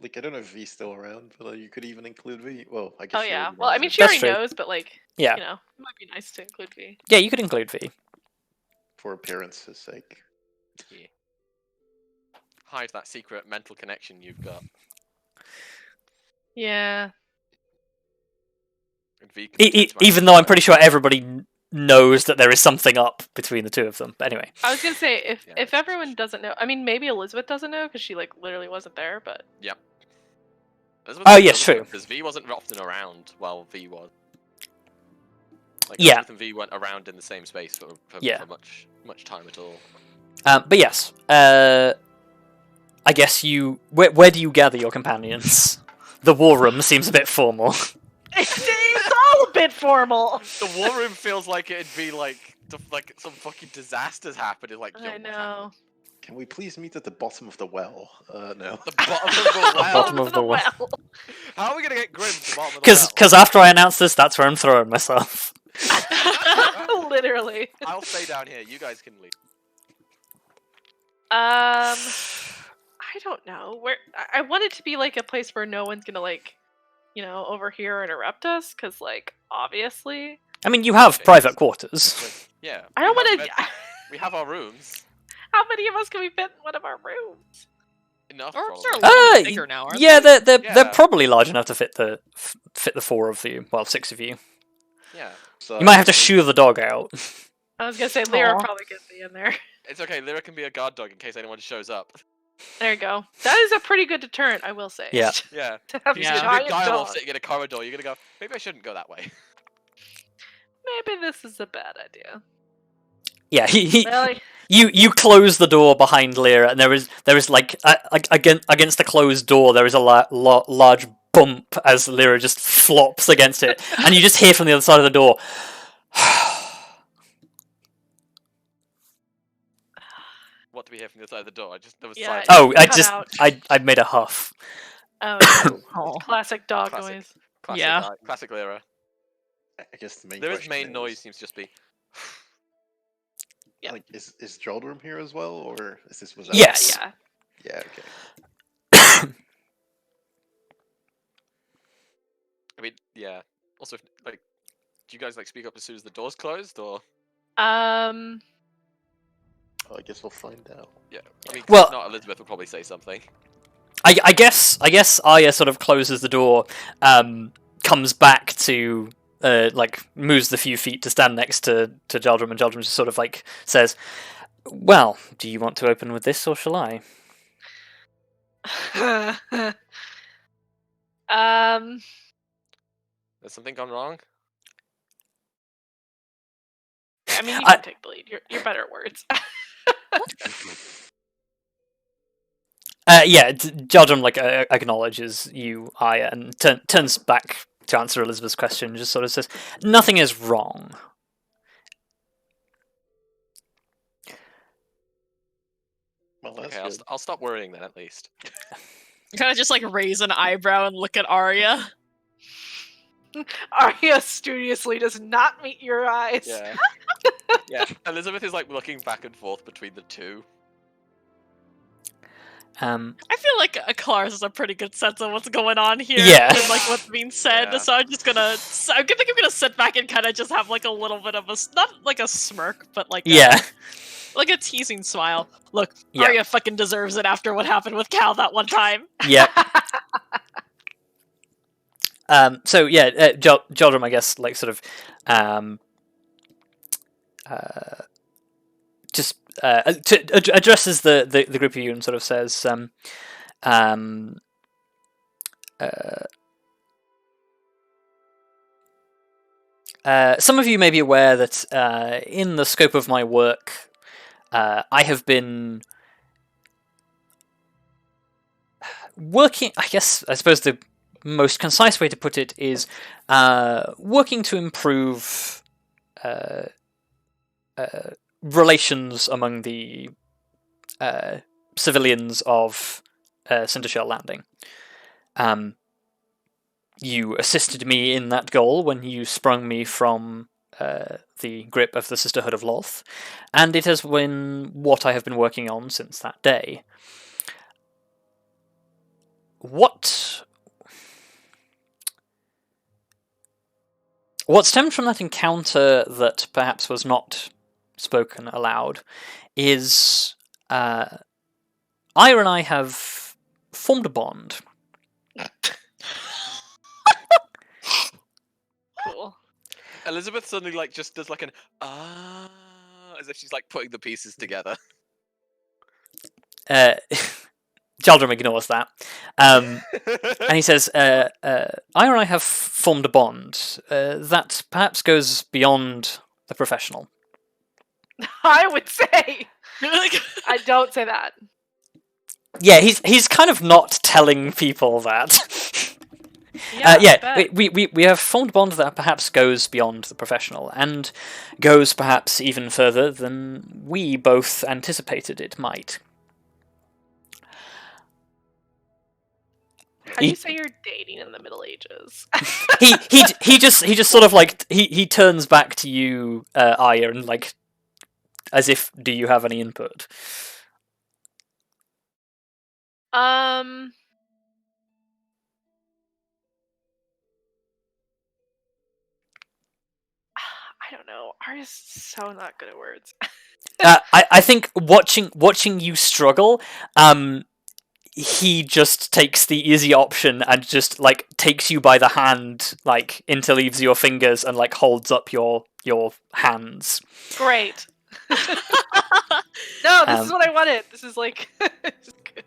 like, I don't know if V's still around, but you could even include V. Well, I guess. Oh she yeah. already Well, I knows mean, it. she That's already true. knows, but like, Yeah. it might be nice to include V. Yeah, you could include V. For appearance's sake. Yeah. Hide that secret mental connection you've got. Yeah. And V can pretend to Even actually though I'm know. pretty sure everybody knows that there is something up between the two of them. But anyway. I was gonna say if Yeah, if that's everyone doesn't know, I mean, maybe Elizabeth doesn't know because she like literally wasn't there, but Oh, yes, true. Because V wasn't often around while V was. Like, Yeah. Elizabeth and V weren't around in the same space for much time at all. But yes, I guess where do you gather your companions? The war room seems a bit formal. it's all a bit formal. The war room feels like it'd be like some fucking disasters happening. Like, yo, I what's know. happening? Can we please meet at the bottom of the well? No. The bottom of the well. Bottom of the well. How are we gonna get Grim to the bottom of the well? Because after I announce this, that's where I'm throwing myself. Literally. I'll stay down here. You guys can leave. I don't know. Where I want it to be like a place where no one's gonna like, overhear or interrupt us, because like obviously. I mean, you have private quarters. Wait, yeah. I don't we want have to. bed- We have our rooms. How many of us can we fit in one of our rooms? Enough. Or probably. they're a little bit bigger now, aren't Yeah, they? they're Yeah. probably large enough to fit the four of you. Well, six of you. Yeah. So, You might have to shoo the dog out. I was gonna say Lyra Aw. probably could be in there. It's okay. Lyra can be a guard dog in case anyone shows up. There you go. That is a pretty good deterrent, I will say. Yeah. Yeah. To have If you a see a big giant dire wolf dog. sitting in a corridor, you're gonna go, maybe I shouldn't go that way. Maybe this is a bad idea. Yeah, Really? you close the door behind Lyra, and there is like against the closed door there is a large bump as Lyra just flops against it, and you just hear from the other side of the door. what do we hear from the other side of the door? There was Yeah, silence. Oh, Cut out. I made a huff. Oh, yeah. Oh. Classic dog Classic. noise. Yeah. Classic Lyra. I guess the main There is question main noise seems to just be. Yeah. Like, is Jaldrum here as well, or is this was Yes. Yeah. Yeah, okay. I mean, yeah. Also, like, do you guys like speak up as soon as the door's closed, or? Um. Well, I guess we'll find out. Yeah. I mean, 'cause Well- if not, Elizabeth will probably say something. I guess Arya sort of closes the door, comes back to like moves the few feet to stand next to Jaldrum, and Jaldrum just sort of like says, "Well, do you want to open with this, or shall I?" um. Has something gone wrong? I mean, you I- can take the lead. You're better at words. Yeah, Jaldrum like acknowledges you, Arya, and turns back to answer Elizabeth's question. And just sort of says, "Nothing is wrong." Well, that's Okay, good. I'll stop worrying then at least. Kind of just like raise an eyebrow and look at Arya. Arya studiously does not meet your eyes. Yeah. Yeah. Elizabeth is like looking back and forth between the two. I feel like Kelariis has a pretty good sense of what's going on here. Yeah. And like what's being said. Yeah. So I'm just gonna. I think I'm gonna sit back and kind of just have like a little bit of a not like a smirk, but like Yeah. like a teasing smile. Look, Yeah. Arya fucking deserves it after what happened with Cal that one time. Yep. So yeah, Jaldrum, I guess, like sort of, just addresses the group of you and sort of says, some of you may be aware that in the scope of my work, I have been working. I suppose the most concise way to put it is working to improve relations among the civilians of Cindershell Landing. You assisted me in that goal when you sprung me from the grip of the Sisterhood of Loth, and it has been what I have been working on since that day. What stemmed from that encounter that perhaps was not spoken aloud is Arya and I have formed a bond. Cool. Elizabeth suddenly like just does like an as if she's like putting the pieces together. Jaldrum ignores that. And he says, Arya and I have formed a bond that perhaps goes beyond the professional. I would say. I don't say that. Yeah, he's kind of not telling people that. Yeah. I bet. We have formed a bond that perhaps goes beyond the professional, and goes perhaps even further than we both anticipated it might. How do you say you're dating in the Middle Ages? he just sort of like he turns back to you, Arya, and like as if, do you have any input? I don't know. Arya's so not good at words. I think watching you struggle, he just takes the easy option and just like takes you by the hand, like interleaves your fingers and like holds up your hands. Great. No, this is what I wanted. This is like this is good.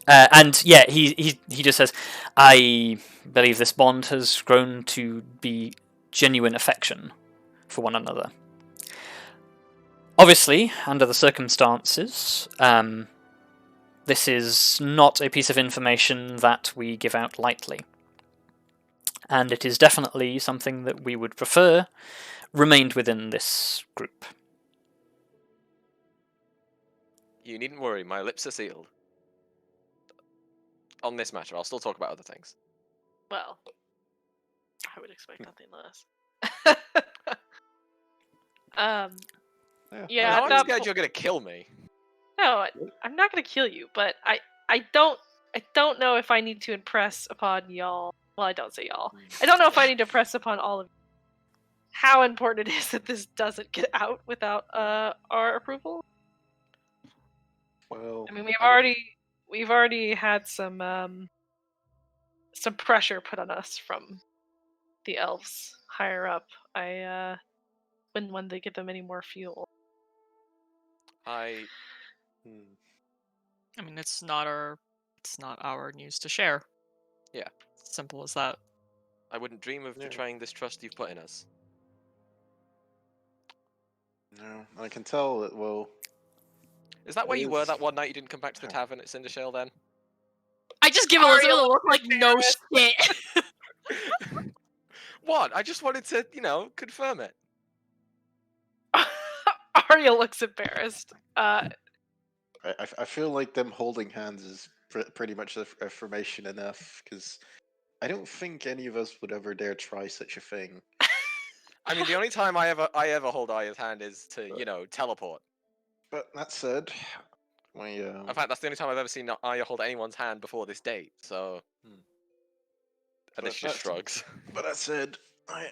And yeah, he just says, I believe this bond has grown to be genuine affection for one another. Obviously, under the circumstances, this is not a piece of information that we give out lightly. And it is definitely something that we would prefer remained within this group. You needn't worry, my lips are sealed. On this matter, I'll still talk about other things. Well, I would expect nothing less. Yeah, Now at I'm that scared you're gonna kill me. No, I'm not gonna kill you, but I don't know if I need to impress upon y'all. Well, I don't say y'all. I don't know if I need to impress upon all of you how important it is that this doesn't get out without our approval. Well, I mean, we've already had some pressure put on us from the elves higher up. When they give them any more fuel. I I mean, it's not our news to share. Yeah. Simple as that. wouldn't dream of Yeah. betraying this trust you've put in us. no, I can tell that. Well, Is that where It you were is. that one night you didn't come back to the Huh. tavern at Cindershale then? I just give Arya Elizabeth a look looks like no shit. What? I just wanted to, confirm it. Arya looks embarrassed. I feel like them holding hands is pretty much affirmation enough, because I don't think any of us would ever dare try such a thing. I mean, the only time I ever hold Arya's hand is to, teleport. But that said, my In fact, that's the only time I've ever seen Arya hold anyone's hand before this date. So, and then she just shrugs. But that said, I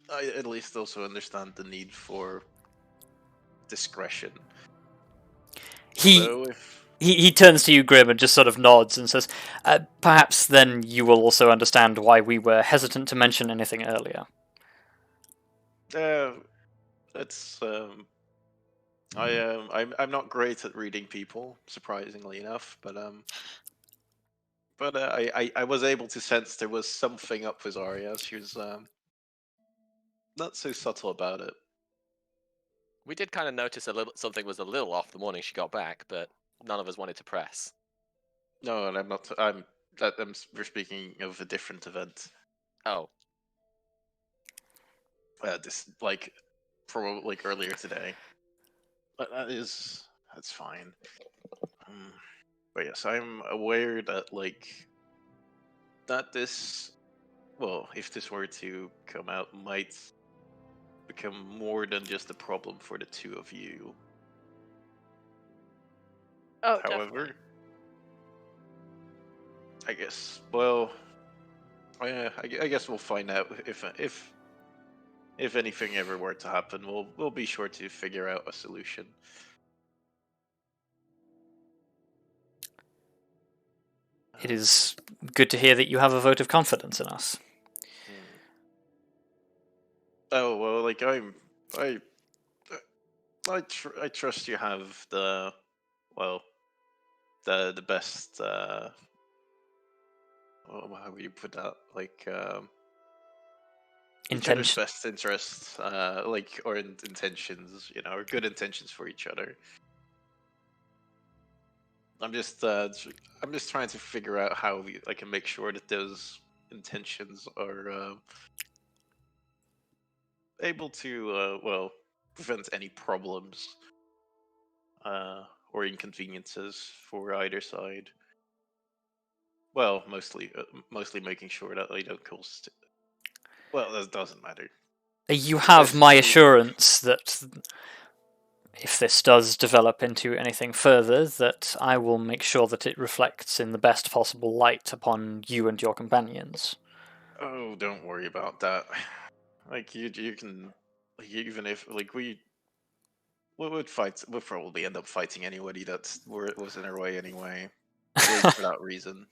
at least also understand the need for discretion. So if He turns to you, Grim, and just sort of nods and says, "Perhaps then you will also understand why we were hesitant to mention anything earlier." it's I'm not great at reading people, surprisingly enough, but I was able to sense there was something up with Arya. She was not so subtle about it. We did kind of notice something was a little off the morning she got back, but none of us wanted to press. No, and we're speaking of a different event. Oh, This probably earlier today. But that's fine. But yes, I'm aware that that this, well, if this were to come out, might become more than just a problem for the two of you. Oh, However, definitely. I guess, well, I guess we'll find out if anything ever were to happen. We'll be sure to figure out a solution. It is good to hear that you have a vote of confidence in us. Oh well, I trust you have the best. How would you put that? Each other's Intention. best interests, or intentions, or good intentions for each other. I'm just trying to figure out how I can make sure that those intentions are able to prevent any problems or inconveniences for either side. Well, mostly making sure that they don't cause. Well, that doesn't matter. You If have there's my no- assurance that if this does develop into anything further, that I will make sure that it reflects in the best possible light upon you and your companions. Oh, don't worry about that. You can, even if we would fight, we'll probably end up fighting anybody was in our way anyway. At least for that reason.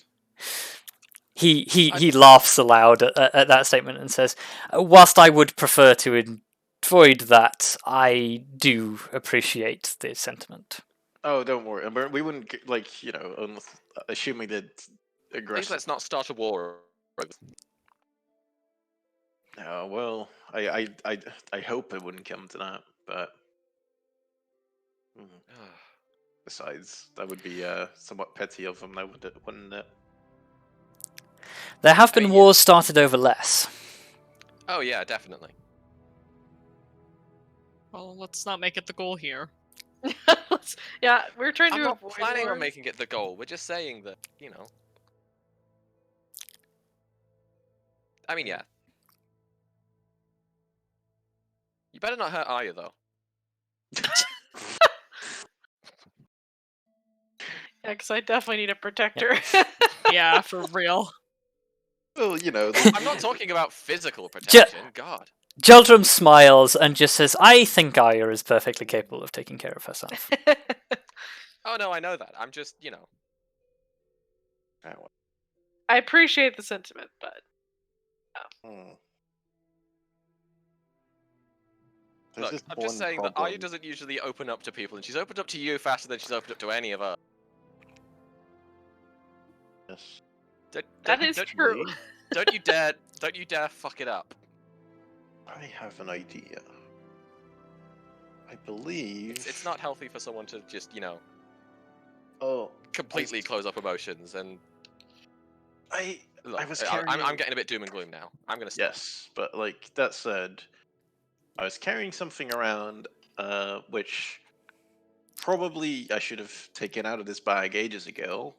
He laughs aloud at that statement and says, "Whilst I would prefer to avoid that, I do appreciate the sentiment." Oh, don't worry. We wouldn't assuming that please aggressive. let's not start a war. No, well, I hope it wouldn't come to that, but besides, that would be somewhat petty of them, wouldn't it? There have I been mean, wars started over less. Oh yeah, definitely. Well, let's not make it the goal here. Yeah, we're trying I'm to not avoid planning on wars. making it the goal. We're just saying that, you know. I mean, yeah. You better not hurt Arya, though. Yeah, because I definitely need a protector. Yeah, for real. Well, you know, I'm not talking about physical protection. God. Jaldrum smiles and just says, "I think Arya is perfectly capable of taking care of herself." Oh no, I know that. I'm just, you know. I appreciate the sentiment, but Hmm. Look, There's just I'm just one saying that problem. Arya doesn't usually open up to people, and she's opened up to you faster than she's opened up to any of us. Yes. that is true. Don't you dare fuck it up. I have an idea. I believe It's not healthy for someone to just, you know, Oh, completely close up emotions and. Look, I was I'm carrying. getting a bit doom and gloom now. I'm gonna stop. Yes, but like that said, I was carrying something around, which probably I should have taken out of this bag ages ago.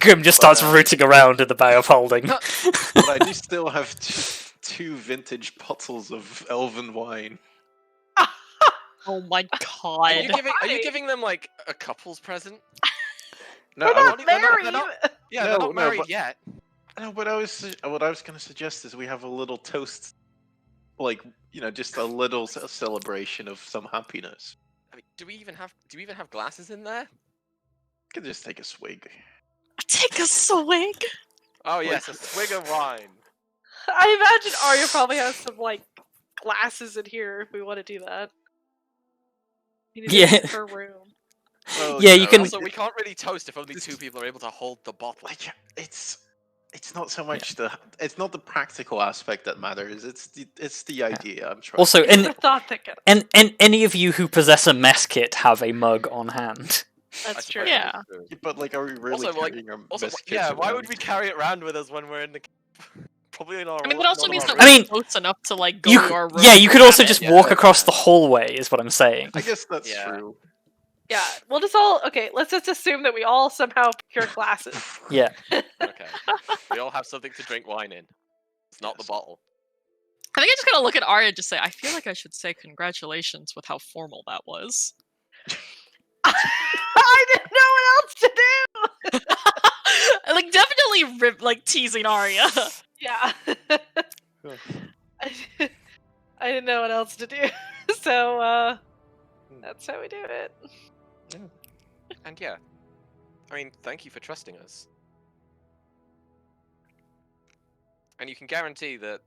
Grim just starts But, rooting around in the bag of holding. But I do still have two vintage bottles of elven wine. Oh my Are you god. giving them like a couple's present? No, We're I not would- married. Yeah, No, they're not no, married but- yet. No, what I was going to suggest is we have a little toast, like just a little celebration of some happiness. I mean, do you even have glasses in there? I could just take a swig. Take a swig. Oh yes, a swig of wine. I imagine Arya probably has some like glasses in here if we want to do that. You need to Yeah. in her room. Well, Yeah, you can- Also, we can't really toast if only two people are able to hold the bottle. Like, it's not so much it's not the practical aspect that matters. It's the idea. I'm trying. Also, You never thought that. and any of you who possess a mess kit have a mug on hand. That's true. suppose Yeah. that's true. Yeah, but like, are we really Also, like- carrying our Also, mess kits yeah, why would around? we carry it around with us when we're in the? Probably in our. I mean, that also none of means our that I we're mean, close enough to like go You, to our room. yeah, you could and also grab just it. Yeah, walk that's across the fine. hallway, is what I'm saying. I guess that's Yeah. true. Yeah, we'll just all let's just assume that we all somehow procure glasses. Yeah. Okay. We all have something to drink wine in. It's not the Yes. bottle. I think I just gotta look at Arya and just say, I feel like I should say congratulations with how formal that was. I didn't know what else to do. Like, definitely like teasing Arya. Yeah. I didn't know what else to do. So that's how we do it. And yeah, I mean, thank you for trusting us. And you can guarantee that.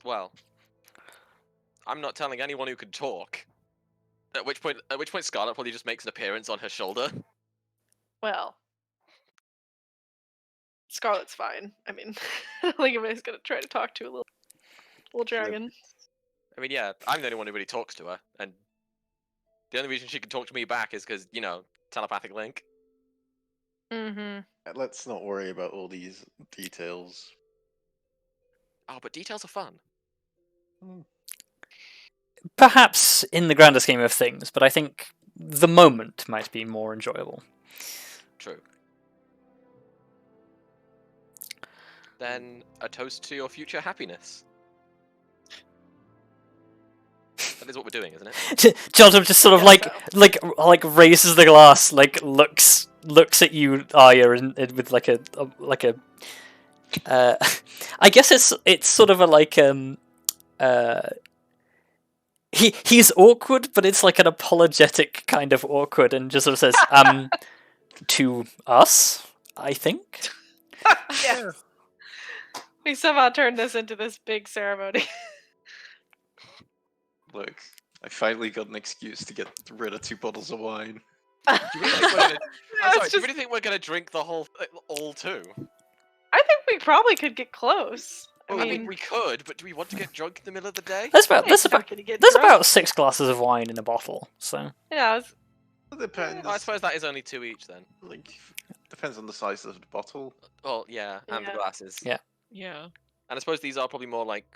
Well, I'm not telling anyone who can talk. At which point Scarlet probably just makes an appearance on her shoulder. Well, Scarlet's fine. I mean, I don't think anybody's gonna try to talk to a little dragon. I mean, yeah, I'm the only one who really talks to her, and the only reason she can talk to me back is because, you know, telepathic link. Mm-hmm. Let's not worry about all these details. Oh, but details are fun. Perhaps in the grander scheme of things, but I think the moment might be more enjoyable. True. Then a toast to your future happiness. That is what we're doing, isn't it? Jaldrum just sort of Yeah, like raises the glass, like looks at you, Arya, and with like a I guess it's sort of a like he's awkward, but it's like an apologetic kind of awkward, and just sort of says to us, I think. Yeah. We somehow turned this into this big ceremony. Look, I finally got an excuse to get rid of 2 bottles of wine. Do you really think we're gonna, I'm sorry, It's do you just- really think we're gonna drink the whole all two? I think we probably could get close. I I mean, mean, we could, but do we want to get drunk in the middle of the day? There's about there's about 6 glasses of wine in a bottle, so Yeah, It depends. I suppose that is only 2 each then. Like, depends on the size of the bottle. Well, yeah, and the Yeah. glasses. Yeah. Yeah. And I suppose these are probably more like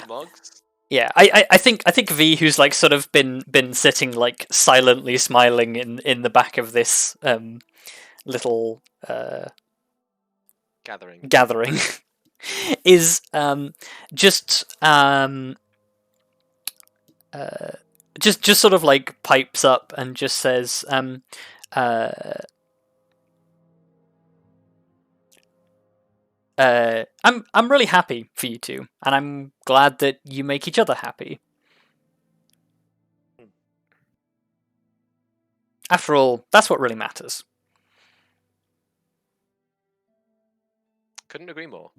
mugs. Yeah, I think V, who's like sort of been sitting like silently smiling in the back of this little gathering is just just sort of like pipes up and just says I'm really happy for you two, and I'm glad that you make each other happy. After all, that's what really matters. Couldn't agree more.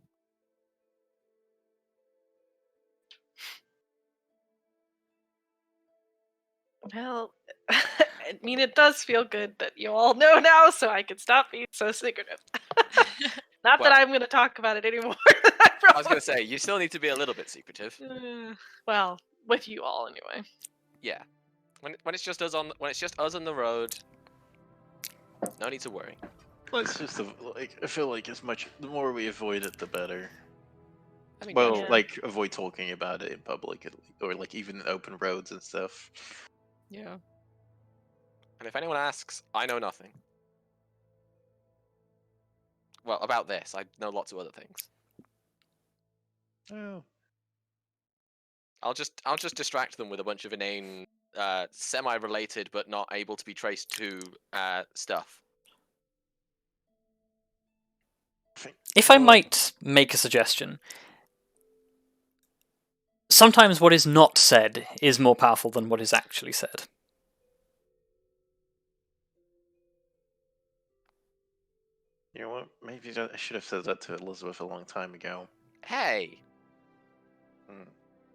Well, I mean, it does feel good that you all know now, so I can stop being so secretive. Not Well- that I'm going to talk about it anymore. I was gonna say, you still need to be a little bit secretive. Well, with you all anyway. Yeah. When it's just us on the road, no need to worry. Let's just like. I feel like the more we avoid it, the better. I mean, Well, Yeah. like avoid talking about it in public, or like even open roads and stuff. Yeah. and if anyone asks, I know nothing. Well, about this, I know lots of other things. Oh, I'll just distract them with a bunch of inane, semi-related but not able to be traced to stuff. If I might make a suggestion, sometimes what is not said is more powerful than what is actually said. you know what? Maybe I should have said that to Elizabeth a long time ago. Hey!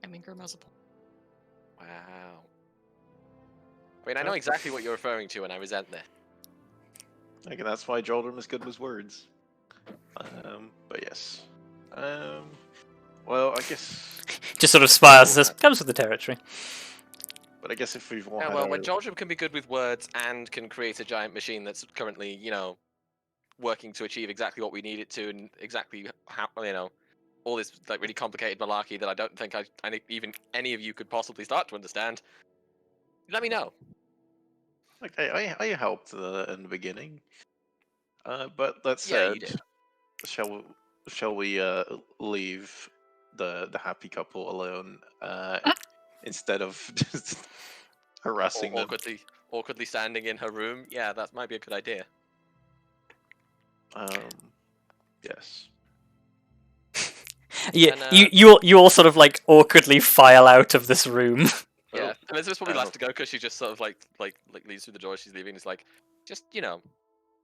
I mean, Grim has a point. Wow. I mean, I know exactly what you're referring to, and I resent that. Like, and that's why Jaldrum is good with words. But yes. Well, I guess. Just sort of smiles and says, comes with the territory. But I guess if we've all Yeah, had well, our... when Jaldrum can be good with words and can create a giant machine that's currently, working to achieve exactly what we need it to, and exactly how, all this like really complicated malarkey that I don't think even any of you could possibly start to understand. Let me know. Like, I helped in the beginning. But that Yeah, said, you did. shall we leave the happy couple alone instead of just harassing them? Awkwardly standing in her room. Yeah, that might be a good idea. Yes. Yeah, And, you all sort of like awkwardly file out of this room. Yeah, Oh, Elizabeth's probably oh. last to go because she just sort of like leaves through the door as she's leaving. It's like, just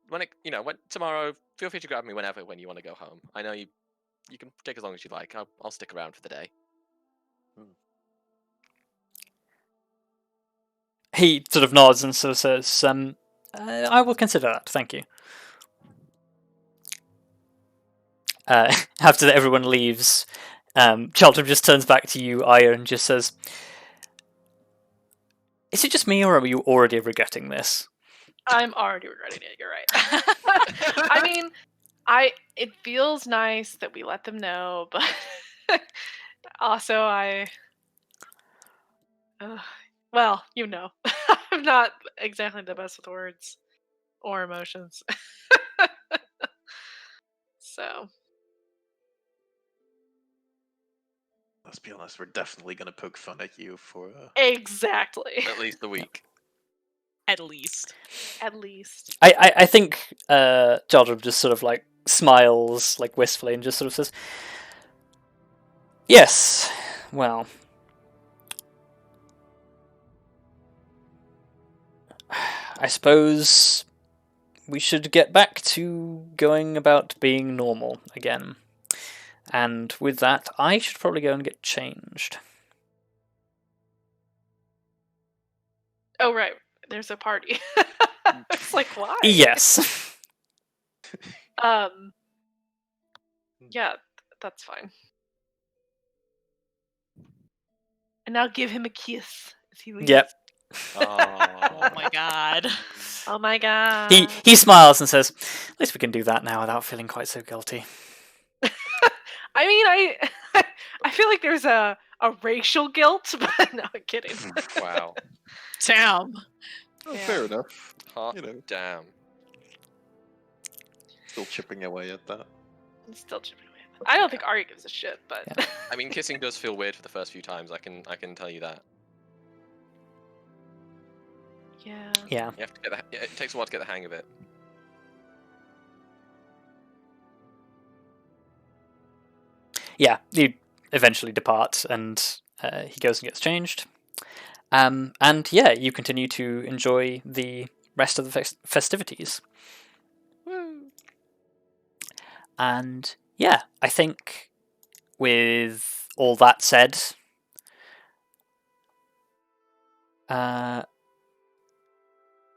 when tomorrow, feel free to grab me when you want to go home. I know you can take as long as you like. I'll stick around for the day. He sort of nods and sort of says, I will consider that, thank you. After everyone leaves, Cheltenham just turns back to you, Arya, and just says, is it just me, or are you already regretting this? I'm already regretting it. You're right. I mean, it feels nice that we let them know, but also well, I'm not exactly the best with words or emotions. So, Let's be honest, we're definitely gonna poke fun at you for... exactly. At least a week. At least. At least. I think Jaldrum just sort of like smiles like wistfully and just sort of says, yes, well, I suppose we should get back to going about being normal again. And with that, I should probably go and get changed. Oh, right. There's a party. It's like, why? Yes. Yeah, that's fine. And now give him a kiss as he leaves. Yep. Oh my god. Oh my god. He smiles and says, at least we can do that now without feeling quite so guilty. I mean, I feel like there's a a racial guilt, but no, I'm kidding. Wow. Damn. Oh, Yeah. fair enough. Hot You know. damn. Still chipping away at that. I'm still chipping away. I don't think Arya gives a shit, but Yeah. I mean, kissing does feel weird for the first few times. I can tell you that. yeah. Yeah. You have to get it takes a while to get the hang of it. Yeah, he eventually departs, and he goes and gets changed. And yeah, you continue to enjoy the rest of the festivities. Woo. And yeah, I think with all that said, I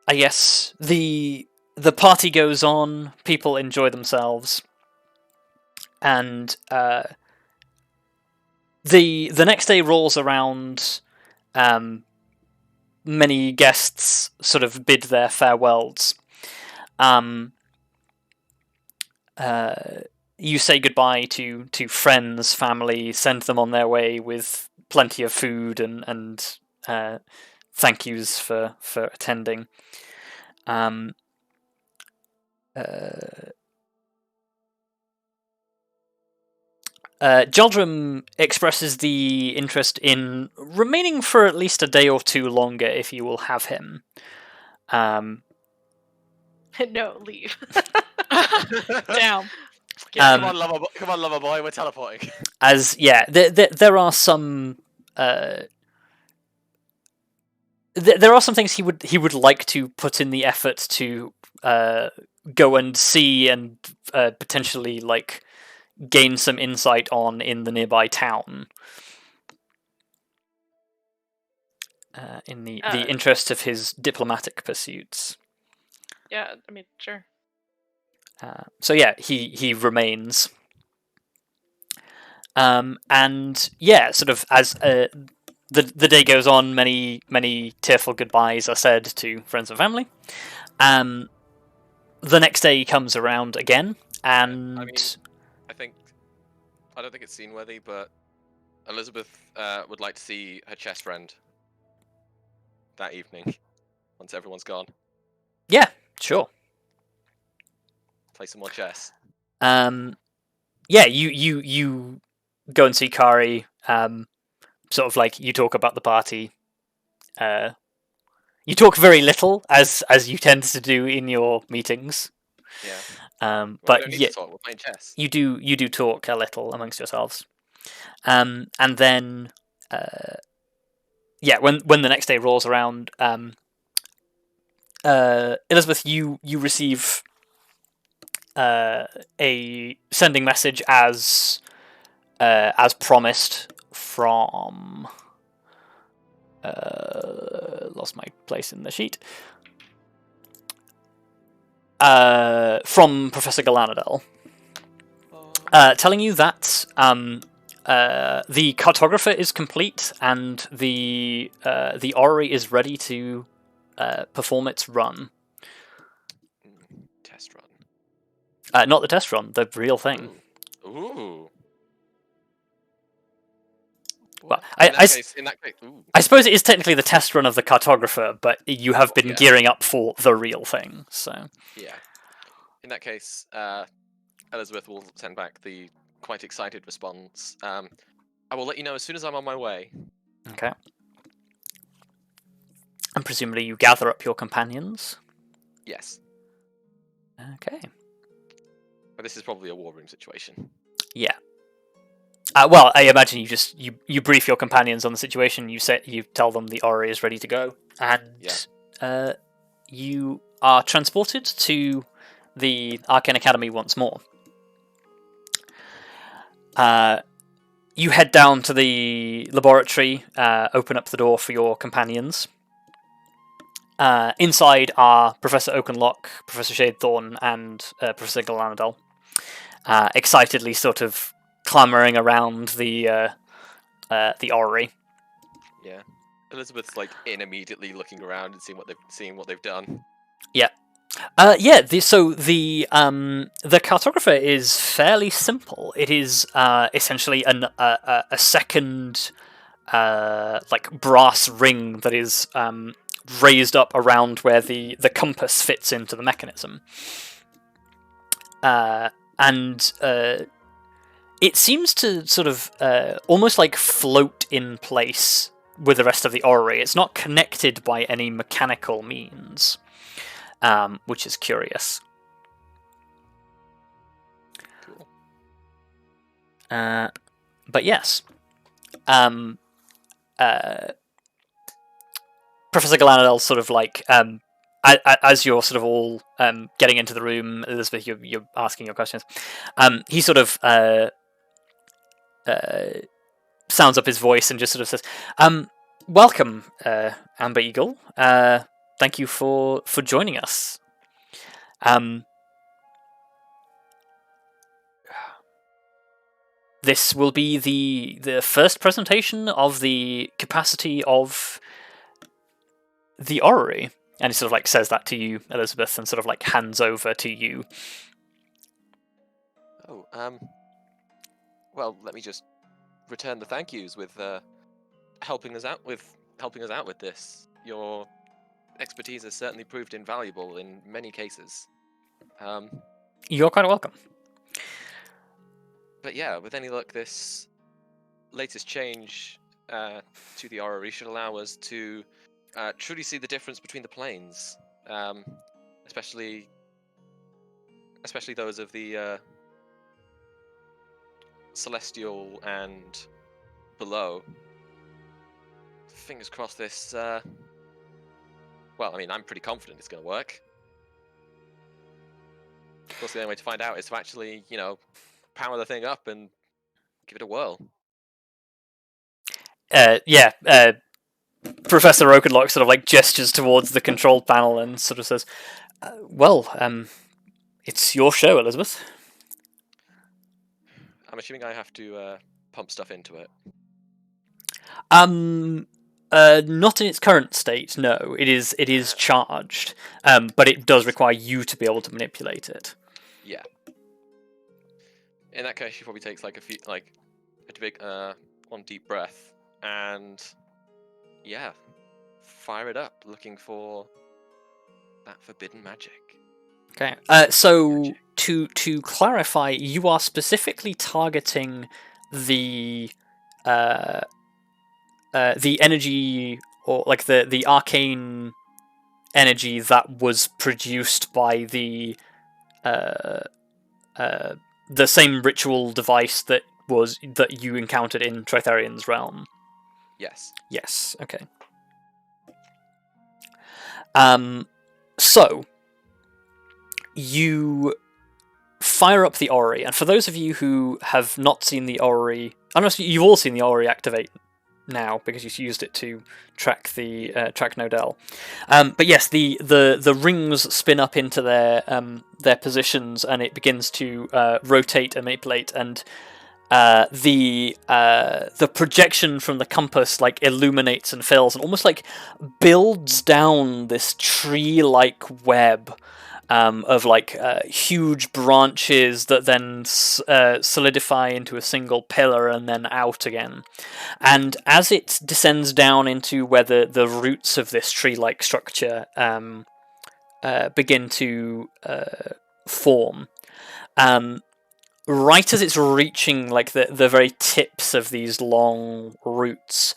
guess the party goes on, people enjoy themselves, and the next day rolls around. Many guests sort of bid their farewells. You say goodbye to friends, family, send them on their way with plenty of food and thank yous for attending. Jaldrum expresses the interest in remaining for at least a day or two longer if you will have him. No, leave. Damn. Come on, lover boy, we're teleporting. As yeah, there are some there are some things he would like to put in the effort to go and see and potentially like gain some insight on in the nearby town. In the interest of his diplomatic pursuits. Yeah, I mean, sure. So yeah, he remains. And yeah, sort of as the day goes on, many tearful goodbyes are said to friends and family. The next day comes around again, and I mean, I don't think it's scene worthy, but Elizabeth would like to see her chess friend that evening once everyone's gone. yeah, sure. Play some more chess. Yeah, you go and see Kari. Sort of like you talk about the party. You talk very little, as you tend to do in your meetings. Yeah. But we don't need yeah, to talk, we're playing chess. you do talk a little amongst yourselves. And then yeah, when the next day rolls around, Elizabeth, you receive a sending message as promised from lost my place in the sheet. From Professor Galanadel, telling you that the cartographer is complete and the Orrery is ready to perform its run. Test run. Not the test run, the real thing. Ooh. Well, in that case, ooh. I suppose it is technically the test run of the cartographer, but you have been gearing up for the real thing. So yeah. In that case, Elizabeth will send back the quite excited response. I will let you know as soon as I'm on my way. okay. And presumably you gather up your companions. Yes. Okay. But this is probably a war room situation. Yeah. Well, I imagine you brief your companions on the situation. You tell them the Orrery is ready to go, and you are transported to the Arcane Academy once more. You head down to the laboratory, open up the door for your companions. Inside are Professor Oakenlock, Professor Shadethorn, and Professor Galanadel, excitedly sort of clamoring around the Orrery. Yeah. Elizabeth's like immediately looking around and seeing what they've done. Yeah. So the cartographer is fairly simple. It is essentially a second like brass ring that is raised up around where the compass fits into the mechanism, and it seems to sort of almost like float in place with the rest of the orrery. It's not connected by any mechanical means, which is curious. Cool. But yes, Professor Galanadel sort of like as you're sort of all getting into the room, Elizabeth, you're asking your questions. He sort of sounds up his voice and just sort of says, "Welcome, Amber Eagle. Thank you for joining us. This will be the first presentation of the capacity of the orrery." And he sort of like says that to you, Elizabeth, and sort of like hands over to you. Oh, well, let me just return the thank yous with helping us out with this. Your expertise has certainly proved invaluable in many cases. You're quite welcome. But yeah, with any luck, this latest change to the orrery should allow us to truly see the difference between the planes, especially those of the celestial and below. Fingers crossed this. Well, I mean, I'm pretty confident it's going to work. Of course, the only way to find out is to actually, power the thing up and give it a whirl. Professor Oakenlock sort of like gestures towards the control panel and sort of says, "Well, it's your show, Elizabeth." I'm assuming I have to pump stuff into it. Not in its current state. No, it is charged, but it does require you to be able to manipulate it. Yeah. In that case, she probably takes like a big one deep breath and fire it up, looking for that forbidden magic. Okay. So to clarify, you are specifically targeting the energy, or like the arcane energy that was produced by the same ritual device that you encountered in Tritharian's realm. Yes. Yes. Okay. So you fire up the orrery, and for those of you who have not seen the orrery, honestly, you've all seen the orrery activate now because you used it to track the track Nodell. But yes, the rings spin up into their positions, and it begins to rotate and manipulate, and the projection from the compass like illuminates and fills and almost like builds down this tree-like web of like huge branches that then solidify into a single pillar and then out again. And as it descends down into where the roots of this tree-like structure begin to form, right as it's reaching like the very tips of these long roots,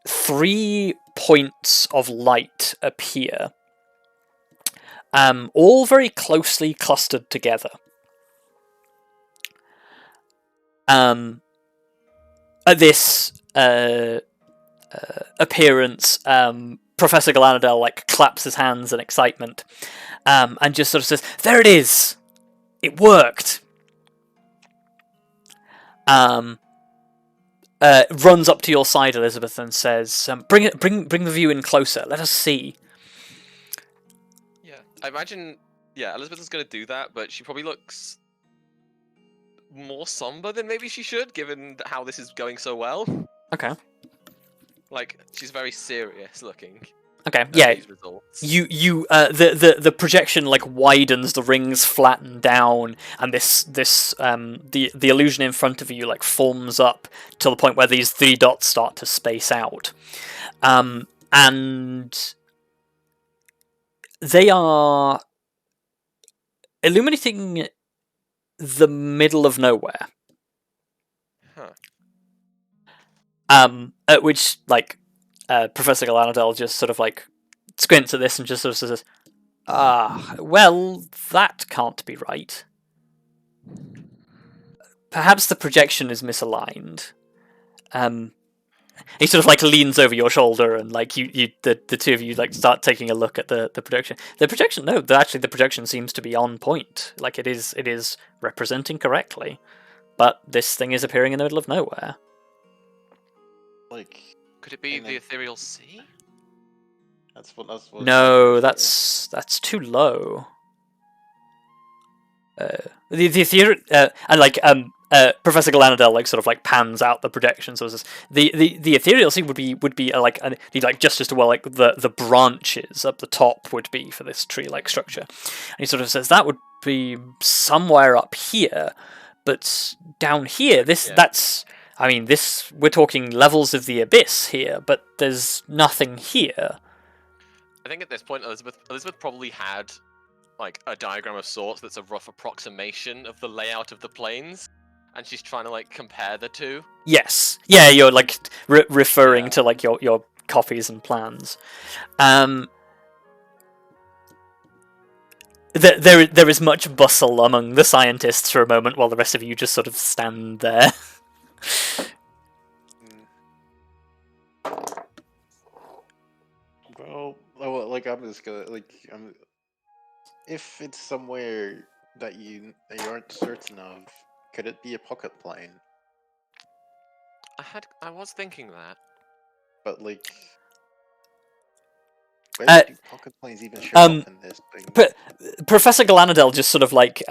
3 points of light appear, all very closely clustered together. At this appearance, Professor Galanadel like claps his hands in excitement, and just sort of says, "There it is! It worked!" Runs up to your side, Elizabeth, and says, bring the view in closer. Let us see." Yeah, I imagine. Yeah, Elizabeth is going to do that, but she probably looks more somber than maybe she should, given how this is going so well. Okay. Like, she's very serious looking. Okay, of yeah. these results. The projection like widens, the rings flatten down, and the illusion in front of you like forms up to the point where these 3 dots start to space out, and they are illuminating the middle of nowhere. Huh. At which like Professor Galanadel just sort of like squints at this and just sort of says, well, that can't be right. Perhaps the projection is misaligned. He sort of like leans over your shoulder, and like the two of you like start taking a look at the projection. The projection, no, actually the projection seems to be on point. Like it is representing correctly, but this thing is appearing in the middle of nowhere. Like, Could it be and the then- ethereal sea? that's what that's what. No, that's too low. The theory, and like Professor Galanadel like sort of like pans out the projection. So it's the ethereal sea would be like just as well like the branches up the top would be for this tree like structure. And he sort of says that would be somewhere up here, but down here that's. I mean, we're talking levels of the abyss here, but there's nothing here. I think at this point, Elizabeth probably had like a diagram of sorts that's a rough approximation of the layout of the planes, and she's trying to like compare the two. Yes, yeah, you're like referring Yeah. to like your copies and plans. There is much bustle among the scientists for a moment, while the rest of you just sort of stand there. Well, like I'm just gonna if it's somewhere that you aren't certain of, could it be a pocket plane? I was thinking that. But like, where do pocket planes even show up in this thing? But Professor Galanadel just sort of like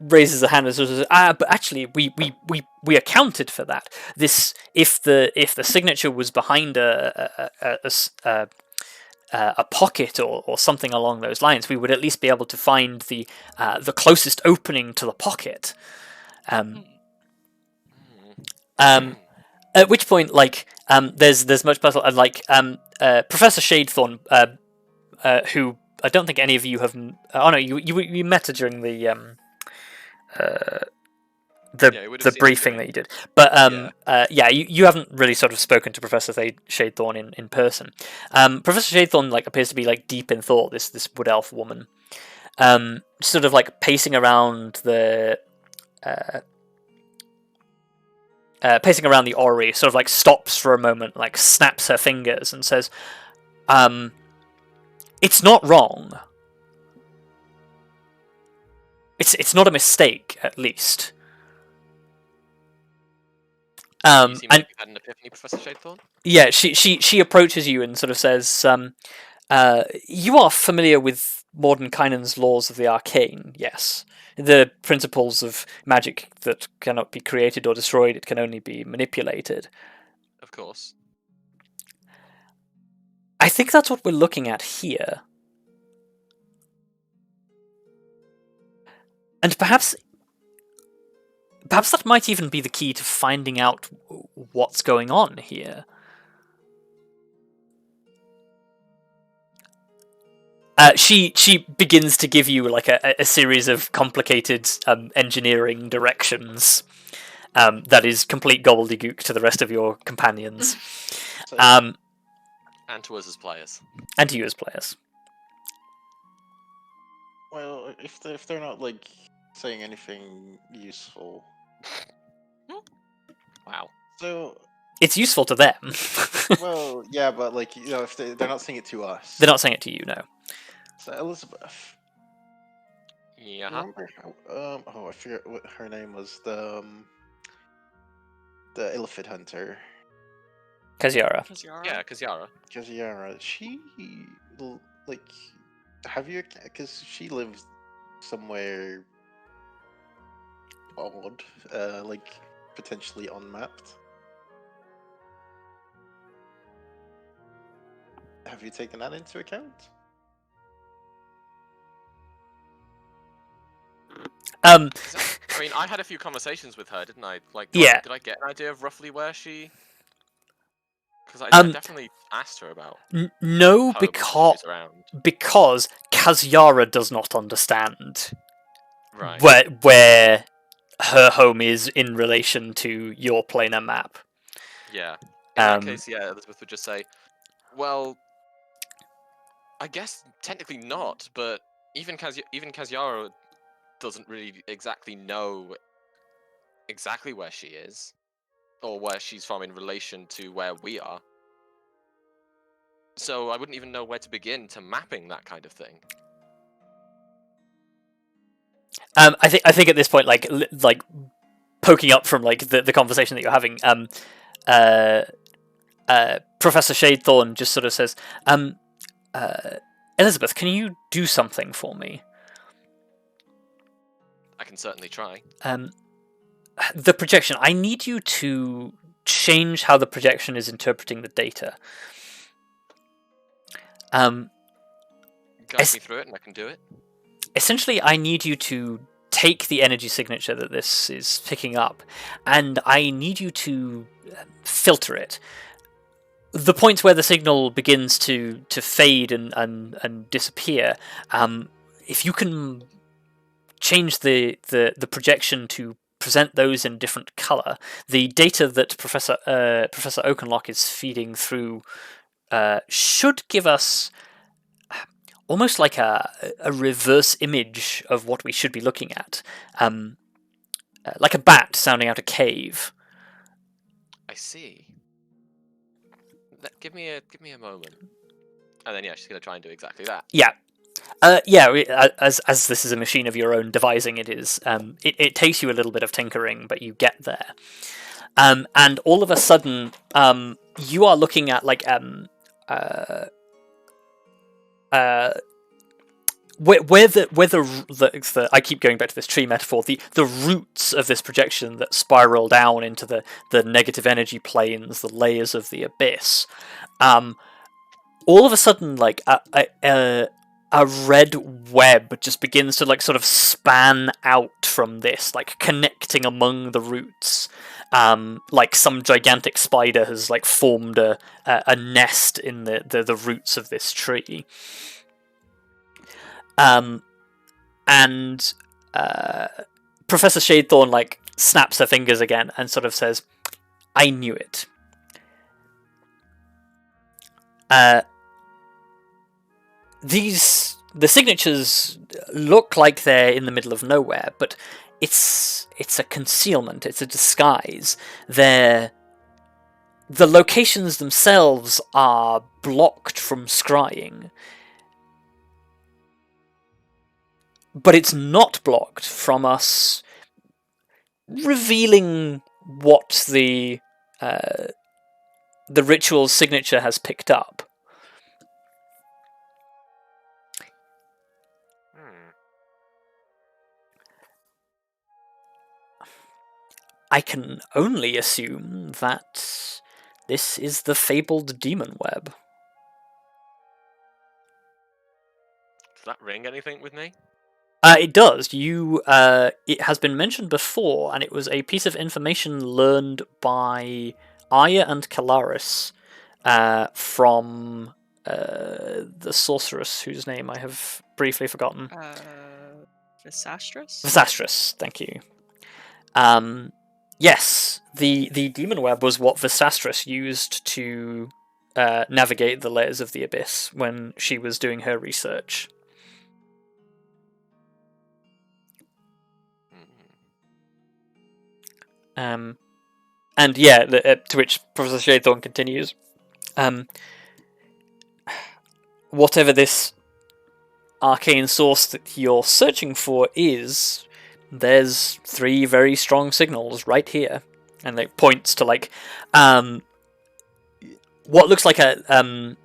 raises a hand and sort of says, but actually we accounted for that. This if the signature was behind a pocket or something along those lines, we would at least be able to find the closest opening to the pocket. At which point, like, there's much battle, and like Professor Shadethorn, who I don't think any of you have. Oh no, you met her during the briefing that you did, but you haven't really sort of spoken to Professor Shadethorn in person. Professor Shadethorn like appears to be like deep in thought. This wood elf woman, sort of like pacing around the orrery, sort of like stops for a moment, like snaps her fingers and says, "It's not wrong. It's not a mistake, at least." You seem like And you've had an epiphany, Professor Shadethorn? yeah, she approaches you and sort of says, "You are familiar with Mordenkainen's laws of the arcane, yes? The principles of magic that cannot be created or destroyed; it can only be manipulated." Of course. I think that's what we're looking at here. And perhaps that might even be the key to finding out what's going on here. She begins to give you like a series of complicated engineering directions that is complete gobbledygook to the rest of your companions. And to us as players. And to you as players. Well, if they're not like saying anything useful, Wow. so It's useful to them. well, yeah, but like if they're not saying it to us, They're not saying it to you, no. So Elizabeth, Yeah. remember how, I forget what her name was, the Illithid hunter, Kaziara. Yeah, Kaziara. Kaziara. She like, have you? Because she lives somewhere odd, like potentially unmapped. have you taken that into account? Um, I mean, I had a few conversations with her, didn't I? Like, Yeah. did I get an idea of roughly where she? Because I Um, definitely asked her about no, home when she's around. because Kazyara does not understand Right. where her home is in relation to your planar map. Yeah. In that Um, case, yeah, Elizabeth would just say, "Well, I guess technically not, but even Kazyara doesn't really exactly know exactly where she is or where she's from in relation to where we are. So I wouldn't even know where to begin to mapping that kind of thing." I think at this point, like poking up from like the conversation that you're having, Professor Shadethorn just sort of says, Elizabeth, can you do something for me? I can certainly try. The projection. I need you to change how the projection is interpreting the data. Guide me through it and I can do it. Essentially, I need you to take the energy signature that this is picking up, and I need you to filter it. The points where the signal begins to fade and disappear, if you can change the projection to present those in different color, the data that Professor Oakenlock is feeding through should give us almost like a reverse image of what we should be looking at, like a bat sounding out a cave. I see. Give me a moment. And then yeah, she's gonna try and do exactly that. Yeah. As this is a machine of your own devising, it is. It takes you a little bit of tinkering, but you get there. And all of a sudden, you are looking at like where the I keep going back to this tree metaphor. The roots of this projection that spiral down into the negative energy planes, the layers of the abyss. All of a sudden, like a red web just begins to like sort of span out from this, like connecting among the roots. Like some gigantic spider has like formed a nest in the roots of this tree. And Professor Shadethorn like snaps her fingers again and sort of says, "I knew it." The signatures look like they're in the middle of nowhere, but it's a concealment. It's a disguise. The locations themselves are blocked from scrying. But it's not blocked from us revealing what the ritual's signature has picked up. I can only assume that this is the fabled demon web. Does that ring anything with me? It does. It has been mentioned before, and it was a piece of information learned by Arya and Kelariis from the sorceress whose name I have briefly forgotten. Visastrous? Visastrous, thank you. Yes, the demon web was what Visastrous used to navigate the layers of the abyss when she was doing her research. And yeah, to which Professor Shadethorn continues, whatever this arcane source that you're searching for is, there's 3 very strong signals right here. And it points to like what looks like a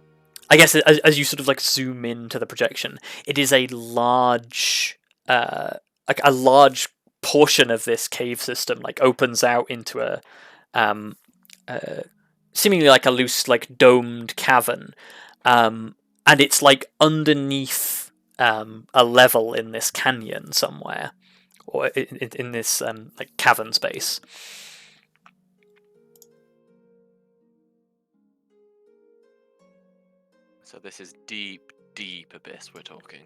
I guess as you sort of like zoom into the projection, it is a large like a large portion of this cave system like opens out into a seemingly like a loose like domed cavern, and it's like underneath a level in this canyon somewhere, or in this like cavern space. So this is deep, deep abyss we're talking.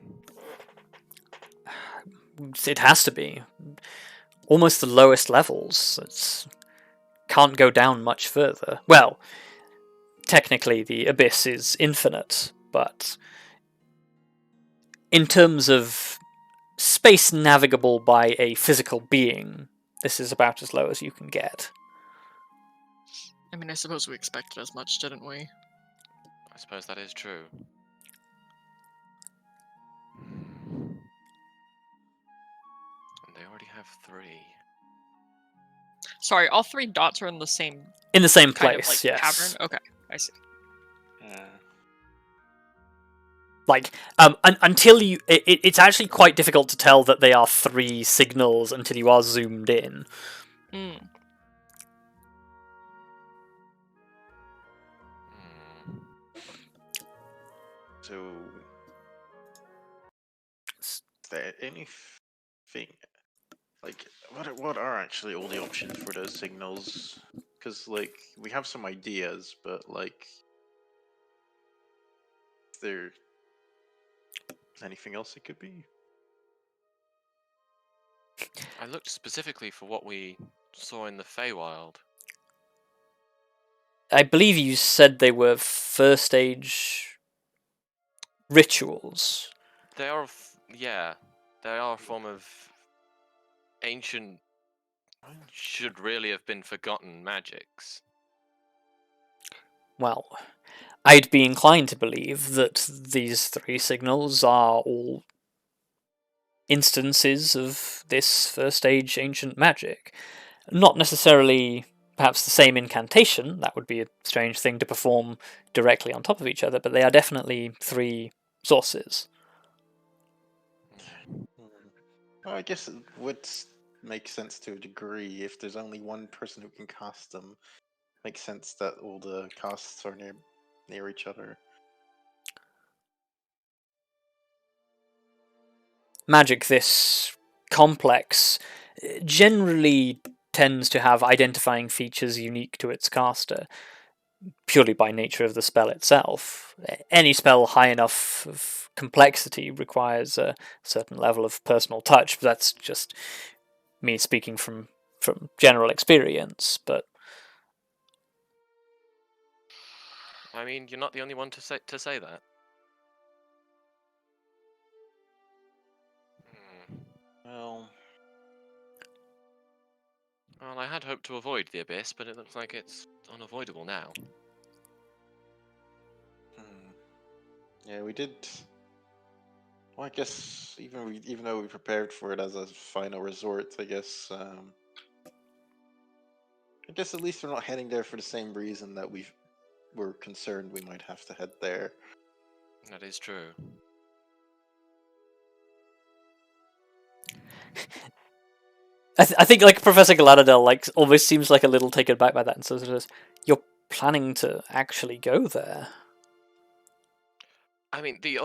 It has to be almost the lowest levels. It can't go down much further. Well, technically the abyss is infinite, but in terms of space navigable by a physical being, this is about as low as you can get. I mean, I suppose we expected as much, didn't we? I suppose that is true. And they already have 3. Sorry, all 3 dots are in the same In the same kind place, of like yes. cavern. Okay, I see. Like, until you... it's actually quite difficult to tell that they are 3 signals until you are zoomed in. Mm. So, is there anything like what are actually all the options for those signals? Because like we have some ideas, but like, is there anything else it could be? I looked specifically for what we saw in the Feywild. I believe you said they were first age rituals. They are, yeah, they are a form of ancient, should really have been forgotten magics. Well, I'd be inclined to believe that these 3 signals are all instances of this first age ancient magic. Not necessarily perhaps the same incantation, that would be a strange thing to perform directly on top of each other, but they are definitely 3 sources. Well, I guess it would make sense to a degree if there's only one person who can cast them. Makes sense that all the casts are near each other. Magic this complex generally tends to have identifying features unique to its caster, purely by nature of the spell itself. Any spell high enough of complexity requires a certain level of personal touch, but that's just me speaking from general experience. But I mean, you're not the only one to say that. Well, Well, I had hoped to avoid the abyss, but it looks like it's unavoidable now. yeah, we did. Well, I guess even though we prepared for it as a final resort, I guess at least we're not heading there for the same reason that we were concerned we might have to head there. That is true. I think like Professor Galadriel like almost seems like a little taken back by that, and so says, "You're planning to actually go there?" I mean, the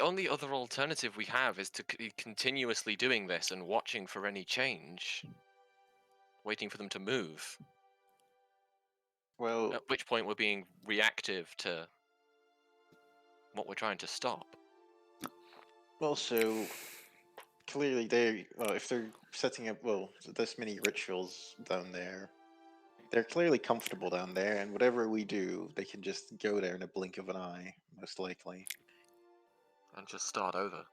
only other alternative we have is to be continuously doing this and watching for any change, waiting for them to move. Well, At which point we're being reactive to what we're trying to stop. so clearly if they're setting up this many rituals down there, they're clearly comfortable down there, and whatever we do, they can just go there in a blink of an eye, most likely. And just start over.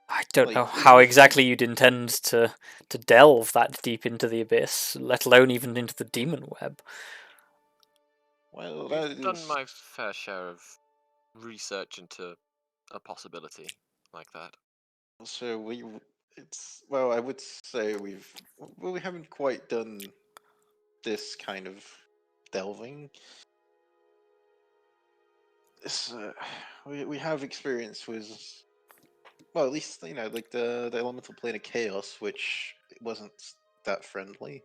I don't Like, know even how if- exactly you'd intend to delve that deep into the abyss, let alone even into the demon web. Well, that I've done is my fair share of research into a possibility like that. so I would say we haven't quite done this kind of delving. We have experience with, well, at least like the elemental plane of chaos, which wasn't that friendly.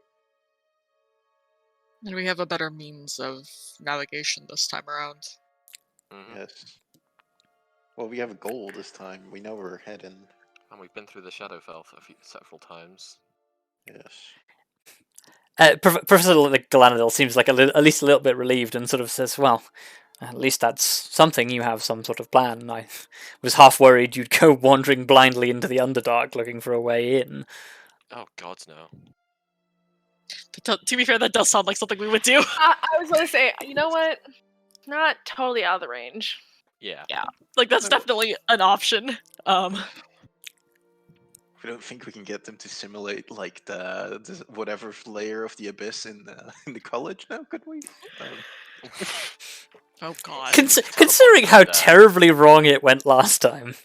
And we have a better means of navigation this time around. Mhm. Yes. Well, we have a goal this time. We know where we're heading. And we've been through the Shadowfell several times. Yes. Professor Galanadil seems like at least a little bit relieved and sort of says, "Well, at least that's something. You have some sort of plan. I was half worried you'd go wandering blindly into the Underdark looking for a way in." Oh God, no. To be fair, that does sound like something we would do. I was gonna say, you know what? Not totally out of the range. Yeah. Like, that's No. definitely an option. I don't think we can get them to simulate like the whatever layer of the abyss in the college now, could we? Oh god. Considering how terribly wrong it went last time.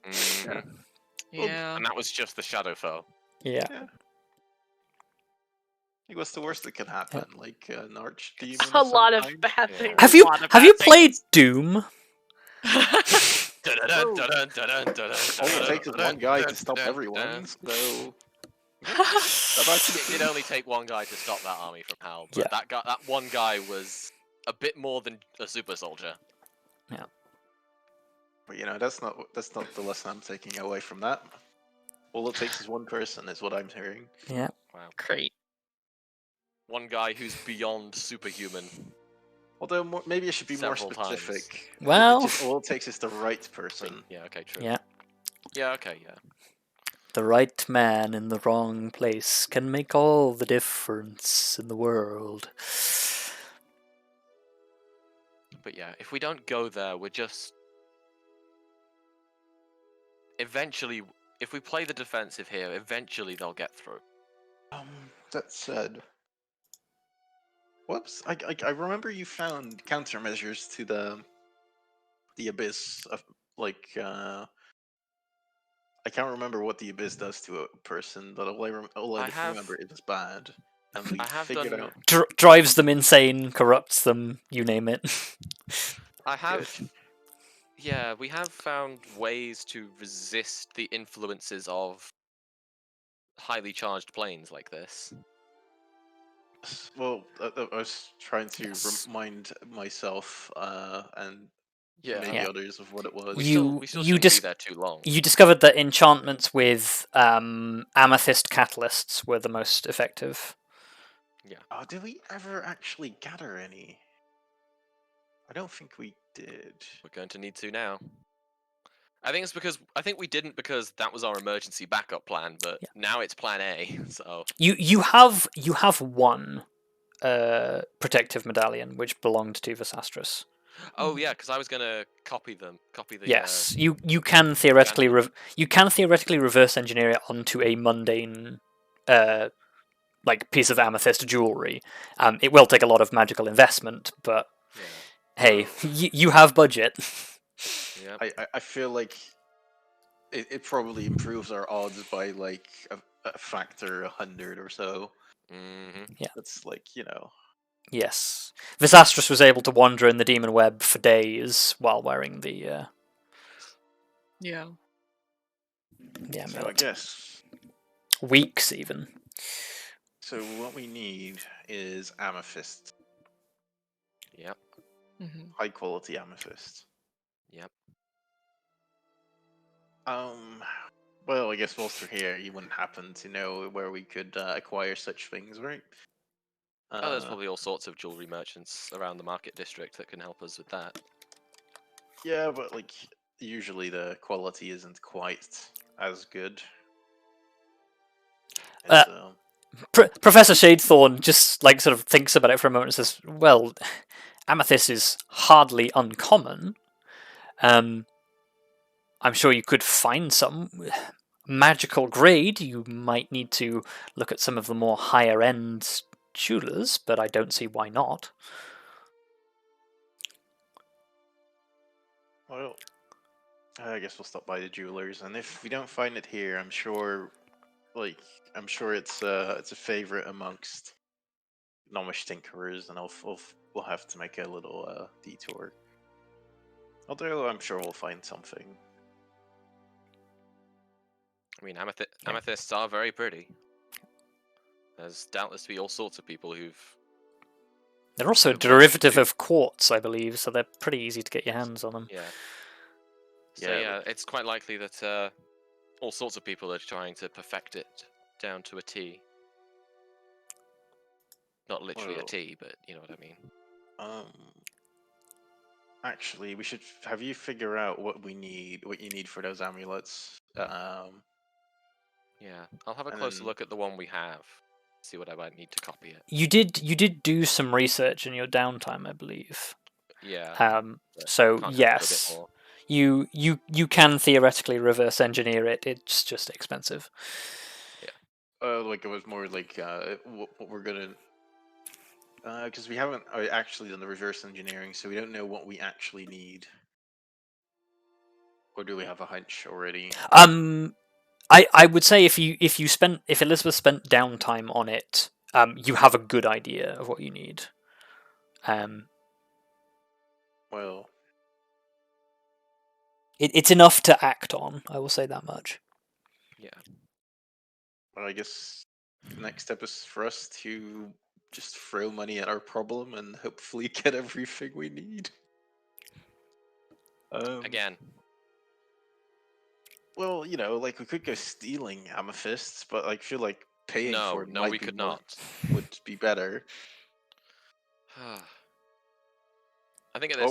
Mhm. Yeah. And that was just the Shadowfell. Yeah. Like, what's the worst that can happen? Like an archdemon. A lot of sometimes? bad Yeah. things. Have A you lot of have bad you played things. Doom? All it takes is one guy to stop everyone. So It did only take one guy to stop that army from hell, but Yeah. that one guy was a bit more than a super soldier. But that's not the lesson I'm taking away from that. All it takes is one person, is what I'm hearing. Yeah. Wow. Great. One guy who's beyond superhuman. Although maybe I should be more Several times. specific. Well- Just all it takes is the right person. Yeah, okay, true. Yeah. Yeah, okay, yeah. The right man in the wrong place can make all the difference in the world. But yeah, if we don't go there, we're just... Eventually, if we play the defensive here, eventually they'll get through. That said, whoops! I remember you found countermeasures to the abyss of like I can't remember what the abyss does to a person, but all I remember it was bad, and we I have figured done- out. Drives them insane, corrupts them, you name it. I have... Yeah, we have found ways to resist the influences of highly charged planes like this. Well, I was trying to Yes. remind myself and Yeah. maybe Yeah. others of what it was. We You- still you shouldn't dis- be there too long. You discovered that enchantments with amethyst catalysts were the most effective. Oh, did we ever actually gather any? I don't think we did. We're going to need to now. I think we didn't because that was our emergency backup plan, but now it's plan A. So You have one protective medallion which belonged to Visastris. oh yeah, because I was gonna copy the Yes, you can theoretically Gandalf. you can theoretically reverse engineer it onto a mundane like piece of amethyst jewelry. It will take a lot of magical investment, but hey, you have budget. Yeah. I feel like it probably improves our odds by like a factor 100 or so. Mm-hmm. That's like Yes, Visastris was able to wander in the demon web for days while wearing the Yeah. the So I amulet. guess. Weeks even. So what we need is amethyst, Yep. Mm-hmm. high quality amethyst. Yep. Well, I guess whilst we're here, you wouldn't happen to know where we could acquire such things, right? Oh, there's probably all sorts of jewelry merchants around the market district that can help us with that. Yeah, but like usually the quality isn't quite as good. It's, Professor Shadethorn just like sort of thinks about it for a moment and says, "Well, amethyst is hardly uncommon. I'm sure you could find some magical grade. You might need to look at some of the more higher end jewelers, but I don't see why not." Well, I guess we'll stop by the jewelers, and if we don't find it here, I'm sure it's a favorite amongst gnomish tinkerers, and we'll have to make a little detour. Although I'm sure we'll find something. I mean, amethysts are very pretty. There's doubtless be all sorts of people who've They're also a So we derivative should- of quartz, I believe, so they're pretty easy to get your hands on them. Yeah. So Yeah, yeah, it's quite likely that all sorts of people are trying to perfect it down to a T. Not literally a Well- T, but you know what I mean. Actually, we should have you figure out what you need for those amulets. Yeah, I'll have a And closer then- look at the one we have. See what I might need to copy it. You did do some research in your downtime, I believe. Yeah. but So can't help but a bit yes, more. you can theoretically reverse engineer it. It's just expensive. like it was more like what we're gonna. Because we haven't actually done the reverse engineering, so we don't know what we actually need. Or do we have a hunch already? I would say if Elizabeth spent downtime on it, you have a good idea of what you need. Well, It's enough to act on. I will say that much. Yeah. I guess the next step is for us to just throw money at our problem and hopefully get everything we need. Again. Well, like we could go stealing amethysts, but I feel like paying for it No, might we be could more, not. would be better. I think Oh, well.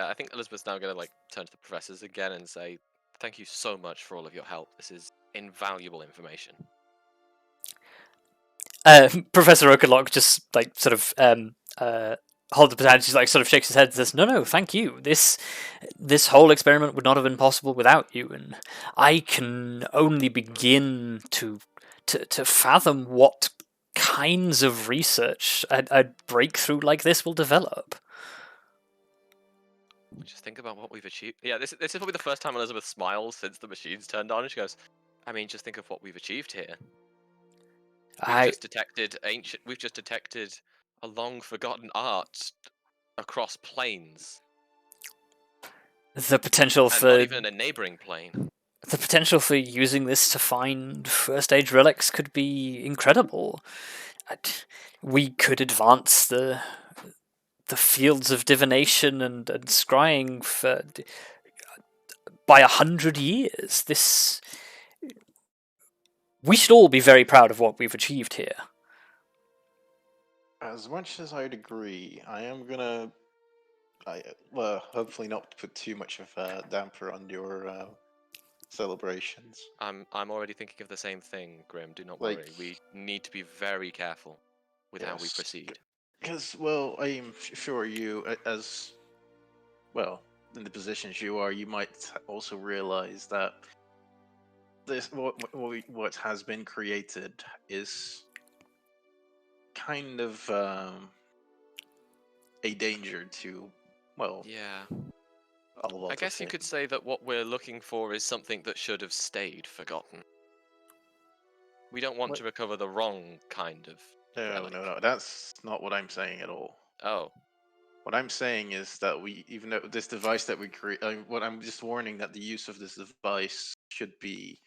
I think Elizabeth's now gonna turn to the professors again and say, "Thank you so much for all of your help. This is invaluable information." Professor Oakenlock just sort of hold up his hand. She's sort of shakes his head and says, "No, thank you. This whole experiment would not have been possible without you, and I can only begin to fathom what kinds of research a breakthrough like this will develop." Just think about what we've achieved. Yeah, this is probably the first time Elizabeth smiles since the machines turned on, and she goes, "I mean, just think of what we've achieved here. We've just detected a long forgotten art across planes, the potential and for not even in a neighboring plane." the potential for using this to find first age relics could be incredible. We could advance the fields of divination and scrying by 100 years. We should all be very proud of what we've achieved here. As much as I'd agree, I am gonna, hopefully not put too much of a damper on your celebrations. I'm already thinking of the same thing, Grim. Do not Like- worry. We need to be very careful with how we Yes. proceed. Because, well, I am sure you, as well, in the positions you are, you might also realize that this what has been created is kind of a danger to, well, Yeah. a lot I of guess you could things. say that what we're looking for is something that should have stayed forgotten. We don't want What? to recover the wrong kind of relic. No, that's not what I'm saying at all. Oh, What I'm saying is that even though this device that we create, what I'm just warning that the use of this device should be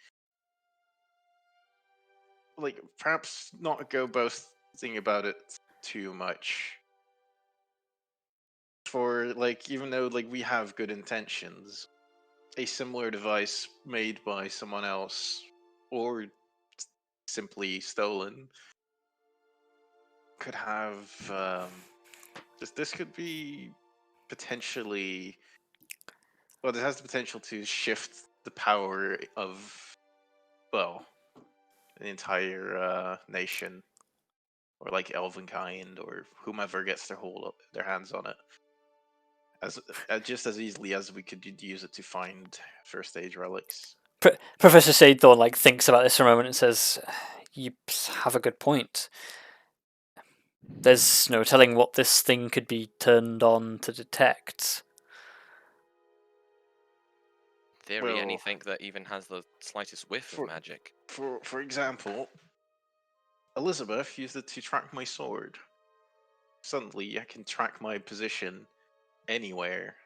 perhaps not go boasting about it too much. For even though we have good intentions, a similar device made by someone else or simply stolen could have this could be potentially, well, this has the potential to shift the power of, well, the entire nation, or Elvenkind, or whomever gets their hands on it, as just as easily as we could use it to find first age relics. Professor Sadethorn thinks about this for a moment and says, "You have a good point. There's no telling what this thing could be turned on to detect." theory, Well, anything that even has the slightest whiff of magic. For example, Elizabeth used it to track my sword. Suddenly, I can track my position anywhere,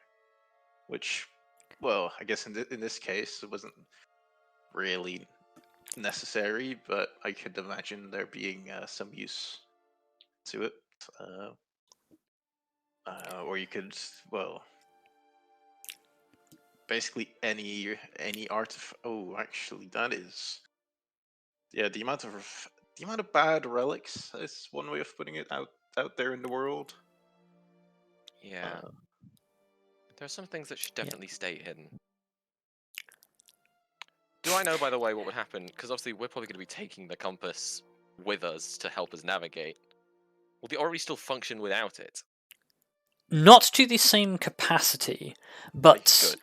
which, well, I guess in this case, it wasn't really necessary, but I could imagine there being some use to it. Or you could, well, basically any artifact. Oh, actually, that is, yeah. The amount of bad relics is one way of putting it out there in the world. Yeah. There are some things that should definitely stay hidden. Do I know, by the way, what would happen? Because obviously we're probably going to be taking the compass with us to help us navigate. Will the Orrery still function without it? Not to the same capacity, but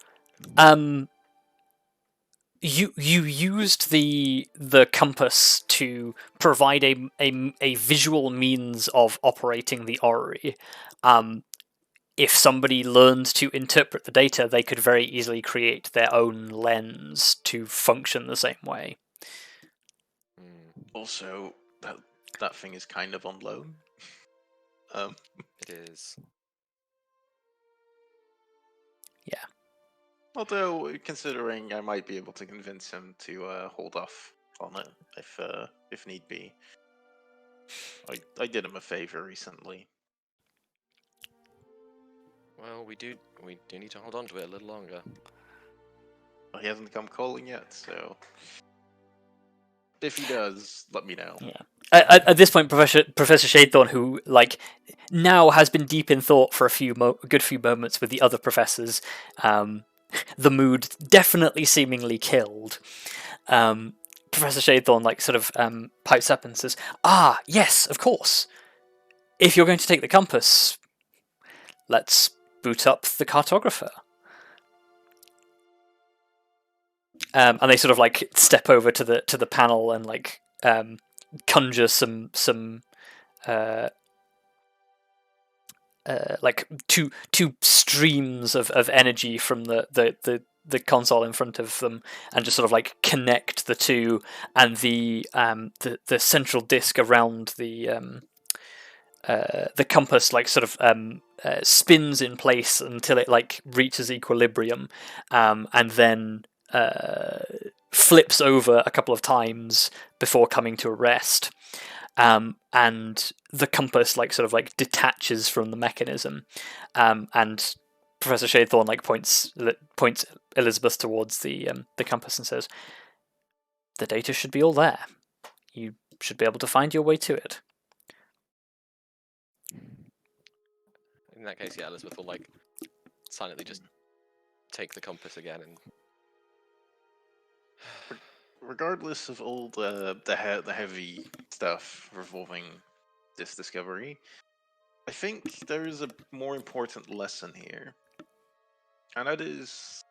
Good. you used the compass to provide a visual means of operating the orrery. If somebody learned to interpret the data, they could very easily create their own lens to function the same way. Also, that thing is kind of on loan. It is. Yeah. Although, considering I might be able to convince him to hold off on it if need be. I did him a favor recently. Well, we do need to hold on to it a little longer. He hasn't come calling yet, so if he does, let me know. Yeah. At this point, Professor Shadethorn, who now has been deep in thought for a good few moments with the other professors, the mood definitely seemingly killed. Professor Shadethorn sort of pipes up and says, "Ah, yes, of course. If you're going to take the compass, let's boot up the cartographer." And they sort of step over to the panel and conjure some two streams of energy from the console in front of them, and just sort of connect the two, and the central disc around the compass spins in place until it reaches equilibrium, and then flips over a couple of times before coming to a rest. And the compass detaches from the mechanism, and Professor Shadethorn points Elizabeth towards the compass and says, "The data should be all there. You should be able to find your way to it." In that case, yeah, Elizabeth will silently just take the compass again and. Regardless of all the heavy stuff revolving this discovery, I think there is a more important lesson here, and that is,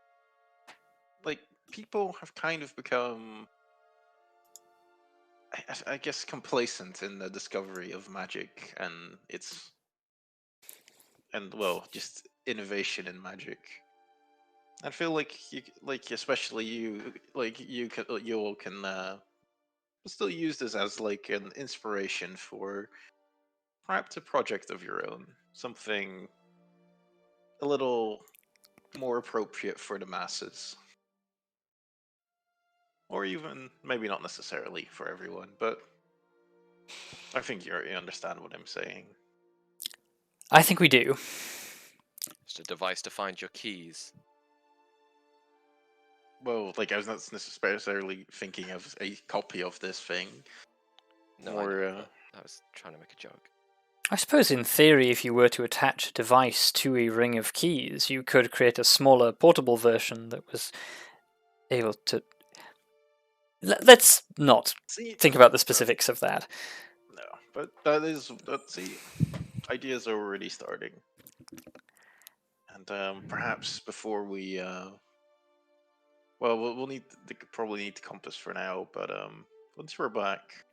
people have kind of become, I guess, complacent in the discovery of magic and just innovation in magic. I feel especially you all can still use this as an inspiration for perhaps a project of your own, something a little more appropriate for the masses, or even maybe not necessarily for everyone. But I think you understand what I'm saying. I think we do. Just a device to find your keys. Well, I was not necessarily thinking of a copy of this thing. No, I was trying to make a joke. I suppose in theory, if you were to attach a device to a ring of keys, you could create a smaller portable version that was able to... Let's not think about the specifics of that. No, but ideas are already starting. And perhaps before we we'll probably need the compass for now, but once we're back,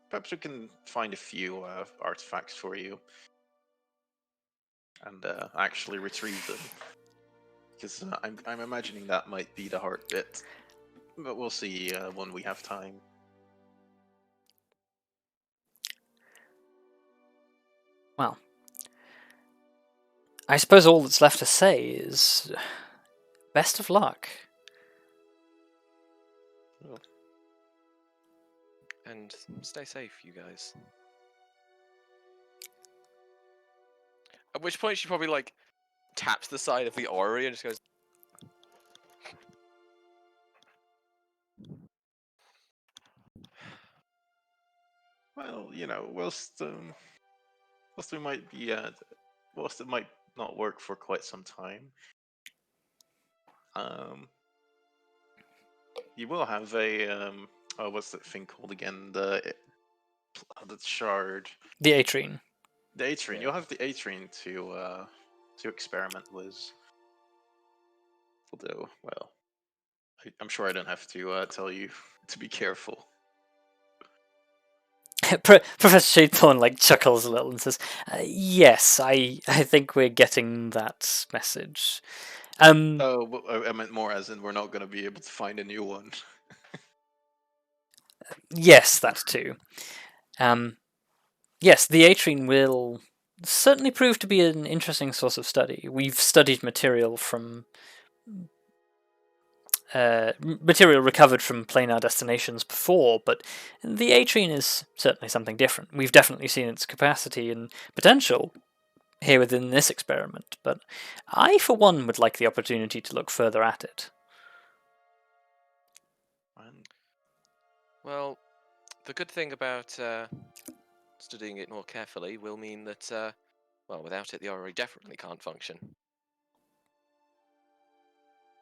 perhaps we can find a few artifacts for you and actually retrieve them, because I'm imagining that might be the hard bit, but we'll see when we have time. Well, I suppose all that's left to say is best of luck. Well, and stay safe, you guys. At which point she probably like taps the side of the orrery and just goes. Well, whilst we might be, whilst it might not work for quite some time, you will have a what's that thing called again? The shard. The Atrine. The Atrine. Yeah. You'll have the Atrine to experiment with. Although, well, I'm sure I don't have to tell you to be careful. Professor Shadethorn like chuckles a little and says, "Yes, I think we're getting that message." Oh, well, I meant more as in we're not going to be able to find a new one. Yes, that too. Yes, the Atrine will certainly prove to be an interesting source of study. We've studied material from material recovered from planar destinations before, but the Atrine is certainly something different. We've definitely seen its capacity and potential here within this experiment, but I, for one, would like the opportunity to look further at it. Well, the good thing about studying it more carefully will mean that, well, without it, the orrery definitely can't function.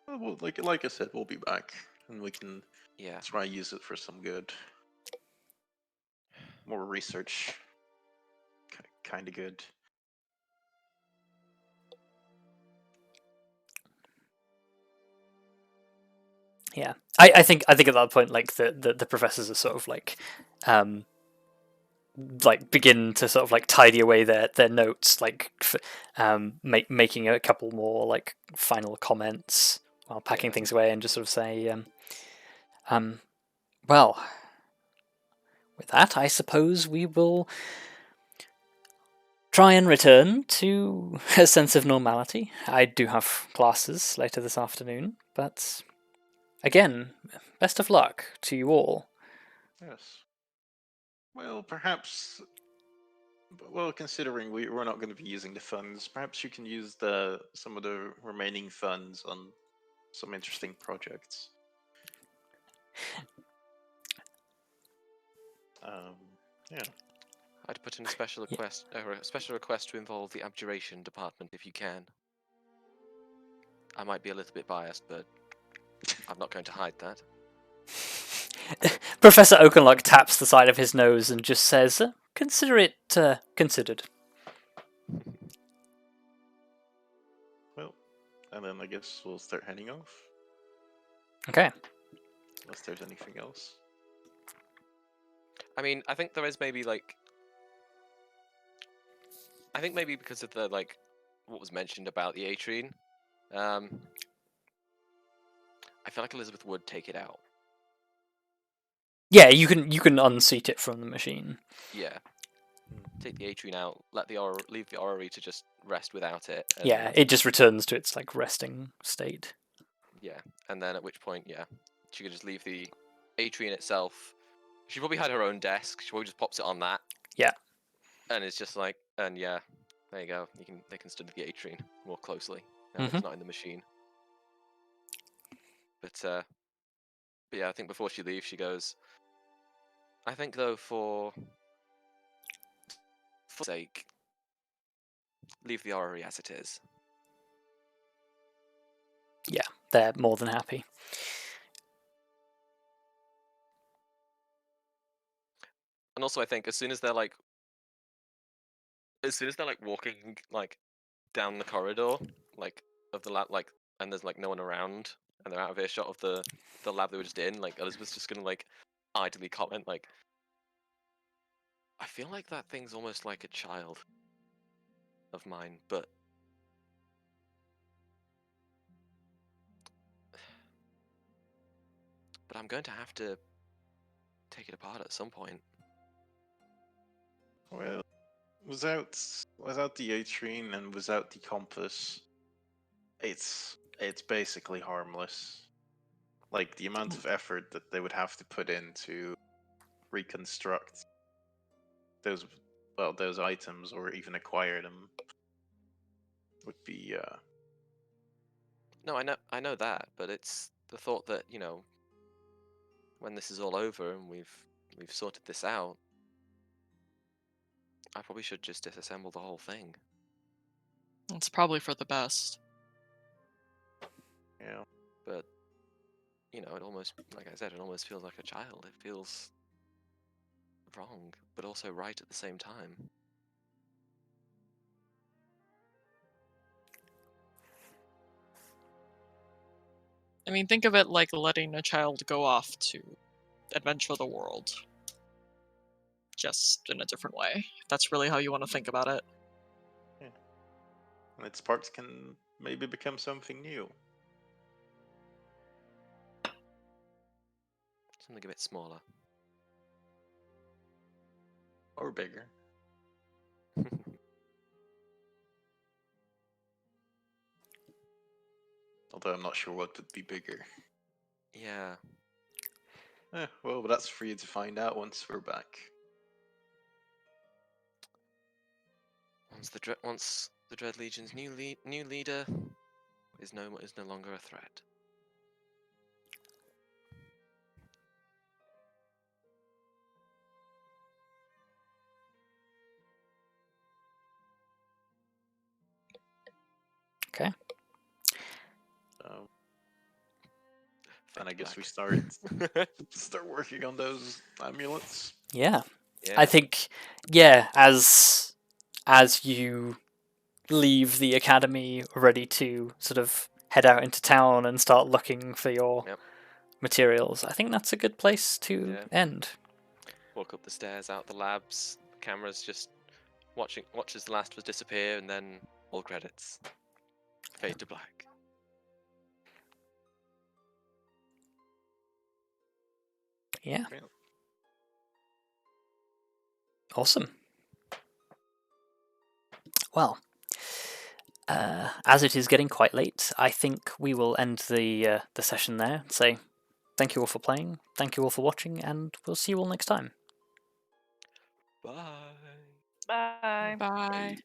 Well, like I said, we'll be back, and we can Yeah. try and use it for some good. More research. Kind of good. Yeah, I think at that point, like the professors are sort of like begin to sort of like tidy away their notes, like making a couple more like final comments while packing things away, and just sort of say, well, with that, I suppose we will try and return to a sense of normality. I do have classes later this afternoon, but again, best of luck to you all. Yes. Well, perhaps. Well, considering we're not going to be using the funds, perhaps you can use some of the remaining funds on some interesting projects. Yeah. I'd put in a special request to involve the abjuration department if you can. I might be a little bit biased, but I'm not going to hide that. Professor Oakenlock taps the side of his nose and just says, consider it considered. Well, and then I guess we'll start heading off. Okay. Unless there's anything else. I mean, I think there is maybe like... I think maybe because of the, like, what was mentioned about the Atrine, I feel like Elizabeth would take it out. Yeah, you can unseat it from the machine. Yeah. Take the Atrine out, leave the orrery to just rest without it. And, Yeah, it just returns to its like resting state. Yeah, and then at which point, yeah, she could just leave the Atrine itself. She probably had her own desk. She probably just pops it on that. Yeah. And it's just like, and yeah, there you go. They can study the Atrine more closely now that it's not in the machine. But yeah, I think before she leaves, she goes, I think though for sake, leave the orrery as it is. Yeah, they're more than happy. And also, I think as soon as they're like walking like down the corridor, like of the lab, like, and there's like no one around, and they're out of earshot of the lab they were just in, like Elizabeth's just gonna like idly comment like, I feel like that thing's almost like a child of mine, but I'm going to have to take it apart at some point. Well, without the Atrine and without the compass, it's basically harmless. Like the amount of effort that they would have to put in to reconstruct those items or even acquire them would be. No, I know that, but it's the thought that, you know, when this is all over and we've sorted this out, I probably should just disassemble the whole thing. It's probably for the best. Yeah. But, you know, it almost, like I said, it almost feels like a child. It feels wrong, but also right at the same time. I mean, think of it like letting a child go off to adventure the world. Just in a different way. If that's really how you want to think about it. And its parts can maybe become something new. Something a bit smaller. Or bigger. Although I'm not sure what would be bigger. Yeah. Well, but that's for you to find out once we're back. Once the Dread Legion's new leader is no longer a threat. Okay. And I guess we Black. start working on those amulets. Yeah. Yeah. I think, as you leave the academy, ready to sort of head out into town and start looking for your Yep. materials, I think that's a good place to end. Walk up the stairs, out the labs. The camera's just watch as the last of us disappear, and then all credits. Fade to black. Yeah. Awesome. Well, as it is getting quite late, I think we will end the session there. Say thank you all for playing, thank you all for watching, and we'll see you all next time. Bye. Bye. Bye.